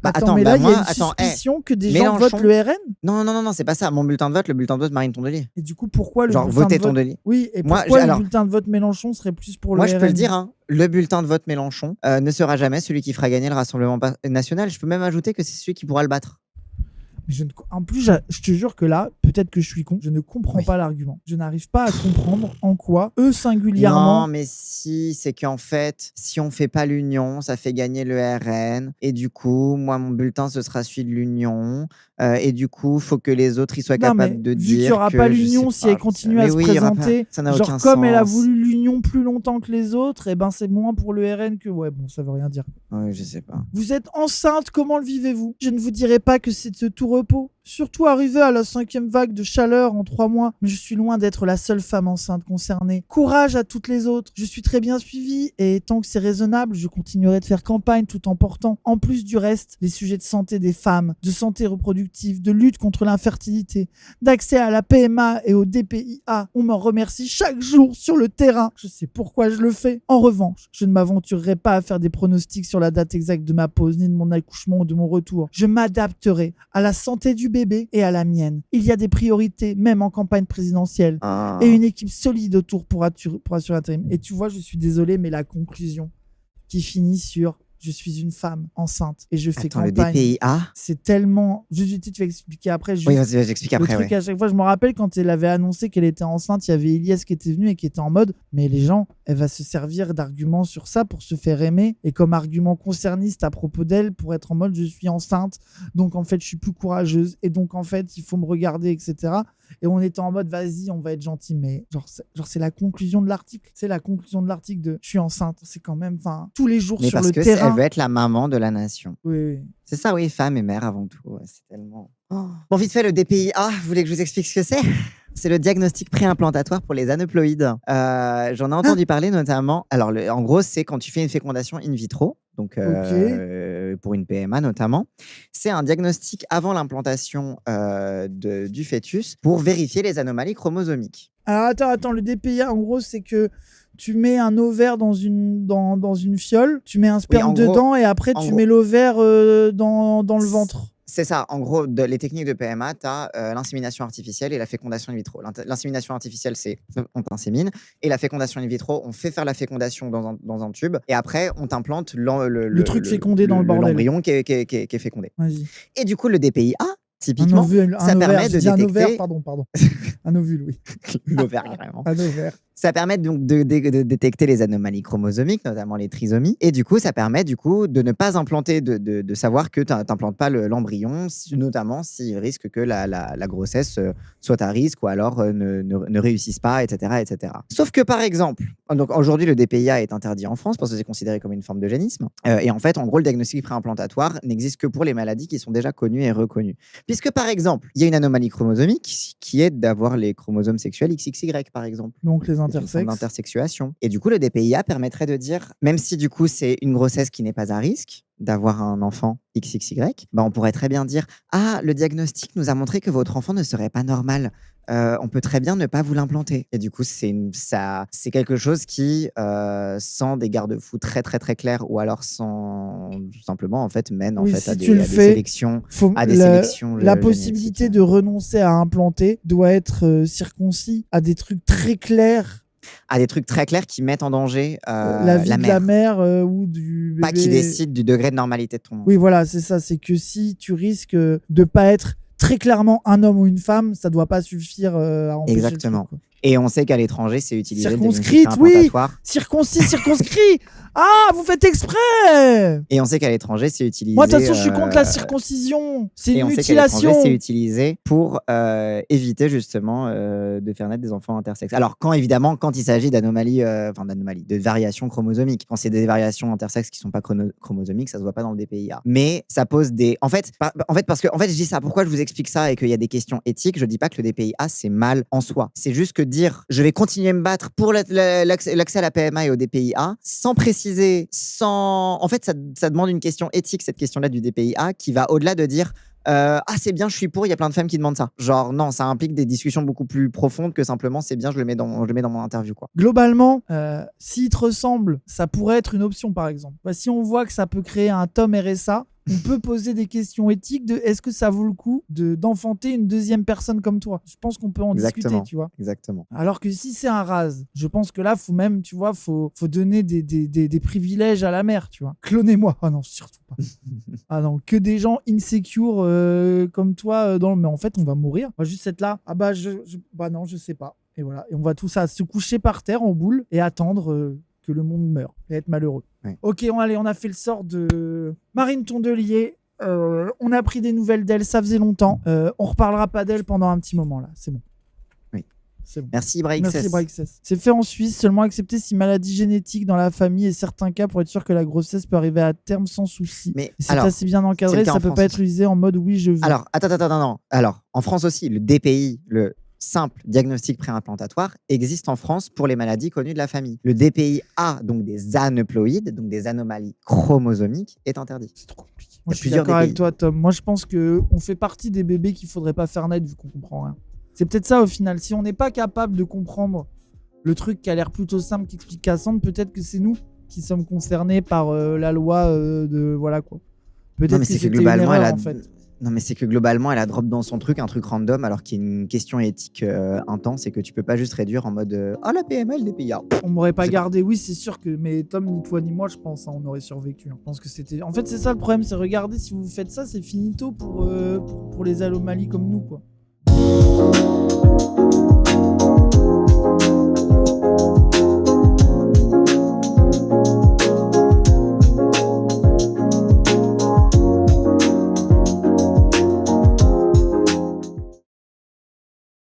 Bah, Attends, mais là, il y a une attends, suspicion que des gens Mélenchon. votent le RN. Non, c'est pas ça. Mon bulletin de vote, le bulletin de vote Marine Tondelier. Et du coup, pourquoi le Genre, bulletin voter de vote... Tondelier. Oui, et Moi, pourquoi le alors, bulletin de vote Mélenchon serait plus pour le moi, RN? je peux le dire, hein, le bulletin de vote Mélenchon ne sera jamais celui qui fera gagner le Rassemblement national. Je peux même ajouter que c'est celui qui pourra le battre. En plus, je te jure que là, peut-être que je suis con, je ne comprends pas l'argument. Je n'arrive pas à comprendre en quoi, eux singulièrement... Non, mais si, c'est qu'en fait, si on fait pas l'union, ça fait gagner le RN. Et du coup, moi, mon bulletin, ce sera celui de l'union. Et du coup, faut que les autres, ils soient Non, mais capables de vu dire qu'il n'y aura que, pas je sais l'union, si pas, elle continue à mais se oui, il y aura pas- présenter, ça n'a genre aucun comme elle a sens. voulu l'union plus longtemps que les autres, et ben c'est moins pour le RN que... Ouais, bon, ça veut rien dire. Oui, je sais pas. Vous êtes enceinte, comment le vivez-vous? Je ne vous dirai pas que c'est de tout repos. Surtout arrivé à la 5e vague de chaleur en 3 mois, mais je suis loin d'être la seule femme enceinte concernée. Courage à toutes les autres. Je suis très bien suivie et tant que c'est raisonnable, je continuerai de faire campagne tout en portant, en plus du reste, les sujets de santé des femmes, de santé reproductive, de lutte contre l'infertilité, d'accès à la PMA et au DPIA. On m'en remercie chaque jour sur le terrain. Je sais pourquoi je le fais. En revanche, je ne m'aventurerai pas à faire des pronostics sur la date exacte de ma pause, ni de mon accouchement ou de mon retour. Je m'adapterai à la santé du bébé et à la mienne. Il y a des priorités, même en campagne présidentielle, et une équipe solide autour pour assurer l'intérim. Et tu vois, je suis désolé, mais la conclusion qui finit sur je suis une femme enceinte et je fais campagne. Le DPIA, c'est tellement... Tu vas expliquer après. oui, vas-y, j'explique après. Le truc, à chaque fois, je me rappelle quand elle avait annoncé qu'elle était enceinte, il y avait Elias qui était venu et qui était en mode mais les gens, elle va se servir d'arguments sur ça pour se faire aimer et comme argument concerniste à propos d'elle pour être en mode je suis enceinte, donc en fait je suis plus courageuse et donc en fait il faut me regarder, etc. Et on était en mode vas-y, on va être gentil, mais c'est la conclusion de l'article. C'est la conclusion de l'article de je suis enceinte. C'est quand même, tous les jours mais sur le parce que terrain. elle veut être la maman de la nation. Oui. C'est ça, oui, femme et mère avant tout. Ouais, c'est tellement. Bon, vite fait, le DPIA, vous voulez que je vous explique ce que c'est? C'est le diagnostic préimplantatoire pour les aneuploïdes. J'en ai entendu parler notamment. Alors, en gros, c'est quand tu fais une fécondation in vitro, donc pour une PMA notamment. C'est un diagnostic avant l'implantation du fœtus pour vérifier les anomalies chromosomiques. Alors, attends, le DPIA, en gros, c'est que tu mets un ovaire dans une fiole, tu mets un sperme dedans et après tu mets l'ovaire dans le ventre. C'est ça. En gros, les techniques de PMA, tu as l'insémination artificielle et la fécondation in vitro. L'insémination artificielle, c'est on t'insémine. Et la fécondation in vitro, on fait faire la fécondation dans un tube. Et après, on t'implante le truc fécondé dans le bordel. L'embryon qui est fécondé. Vas-y. Et du coup, le DPIA, typiquement, ça permet de détecter... Un ovaire, pardon. Un ovule, oui. L'ovaire, carrément. Un ovaire. Ça permet donc de détecter les anomalies chromosomiques, notamment les trisomies. Et du coup, ça permet de ne pas implanter, de savoir que tu n'implantes pas l'embryon, notamment s'il risque que la grossesse soit à risque ou alors ne réussisse pas, etc., etc. Sauf que, par exemple, donc aujourd'hui, le DPIA est interdit en France parce que c'est considéré comme une forme d'eugénisme. Et en fait, en gros, le diagnostic préimplantatoire n'existe que pour les maladies qui sont déjà connues et reconnues. Puisque, par exemple, il y a une anomalie chromosomique qui est d'avoir les chromosomes sexuels XXY, par exemple. Donc les d'intersexuation. Et du coup, le DPIA permettrait de dire, même si du coup c'est une grossesse qui n'est pas à risque d'avoir un enfant XXY, on pourrait très bien dire le diagnostic nous a montré que votre enfant ne serait pas normal. On peut très bien ne pas vous l'implanter. Et du coup, c'est quelque chose qui, sans des garde-fous très très très clairs ou alors sans tout simplement en fait mène à des sélections. La possibilité de renoncer à implanter doit être circoncis à des trucs très clairs. À des trucs très clairs qui mettent en danger la vie de la mère ou du bébé. Pas qui décide du degré de normalité de ton enfant. Oui, voilà, c'est ça. C'est que si tu risques de pas être très clairement un homme ou une femme, ça doit pas suffire à empêcher. Exactement. Le truc, quoi. Et on sait qu'à l'étranger, c'est utilisé. Circonscrite, oui. Circonscrit. Ah, vous faites exprès. Et on sait qu'à l'étranger, c'est utilisé. Moi, de toute façon, je suis contre la circoncision. C'est une mutilation. C'est utilisé pour éviter justement de faire naître des enfants intersexes. Alors, quand il s'agit d'anomalies, de variations chromosomiques, quand c'est des variations intersexes qui sont pas chromosomiques, ça se voit pas dans le DPIA. Mais ça pose des. En fait, parce que je dis ça. Pourquoi je vous explique ça et qu'il y a des questions éthiques. Je dis pas que le DPIA c'est mal en soi. C'est juste que dire je vais continuer à me battre pour l'accès à la PMA et au DPI-A, sans préciser, sans... En fait, ça demande une question éthique, cette question-là du DPI-A, qui va au-delà de dire ah c'est bien, je suis pour, il y a plein de femmes qui demandent ça. Genre non, ça implique des discussions beaucoup plus profondes que simplement c'est bien, je le mets dans mon interview, quoi. Globalement, s'il te ressemble, ça pourrait être une option par exemple. Bah, si on voit que ça peut créer un tome RSA, on peut poser des questions éthiques de est-ce que ça vaut le coup d'enfanter une deuxième personne comme toi. Je pense qu'on peut en discuter, tu vois. Exactement. Alors que si c'est un rase, je pense que là, faut même, tu vois, faut donner des privilèges à la mère, tu vois. Clonez-moi. Ah non, surtout pas. Ah non, que des gens insecure comme toi mais en fait, on va mourir. On va juste être là. Ah bah, bah non, je sais pas. Et voilà. Et on va tout ça se coucher par terre en boule et attendre que le monde meure et être malheureux. Ouais. Ok, on a fait le sort de Marine Tondelier. On a pris des nouvelles d'elle, ça faisait longtemps. On reparlera pas d'elle pendant un petit moment là, c'est bon. Oui. C'est bon. Merci Braixès. C'est fait en Suisse, seulement accepté si maladie génétique dans la famille et certains cas pour être sûr que la grossesse peut arriver à terme sans souci. Mais c'est assez bien encadré, ça peut pas être utilisé en mode oui je veux. Alors, attends. Alors, en France aussi, le DPI, le simple diagnostic préimplantatoire, existe en France pour les maladies connues de la famille. Le DPI-A, donc des aneuploïdes, donc des anomalies chromosomiques, est interdit. C'est trop compliqué. Moi, je suis d'accord avec toi, Tom. Moi, je pense qu'on fait partie des bébés qu'il faudrait pas faire naître vu qu'on comprend rien. C'est peut-être ça au final. Si on n'est pas capable de comprendre le truc qui a l'air plutôt simple qu'explique Cassandre, peut-être que c'est nous qui sommes concernés par la loi de... Voilà quoi. Peut-être que c'était globalement, une erreur, en fait. Non, mais c'est que globalement, elle a drop dans son truc un truc random alors qu'il y a une question éthique intense et que tu peux pas juste réduire en mode la PMA, le DPIA. On m'aurait pas gardé, oui, c'est sûr que. Mais Tom, ni toi ni moi, je pense, on aurait survécu. Je pense que c'était. En fait, c'est ça le problème, c'est regarder si vous faites ça, c'est finito pour les anomalies comme nous, quoi.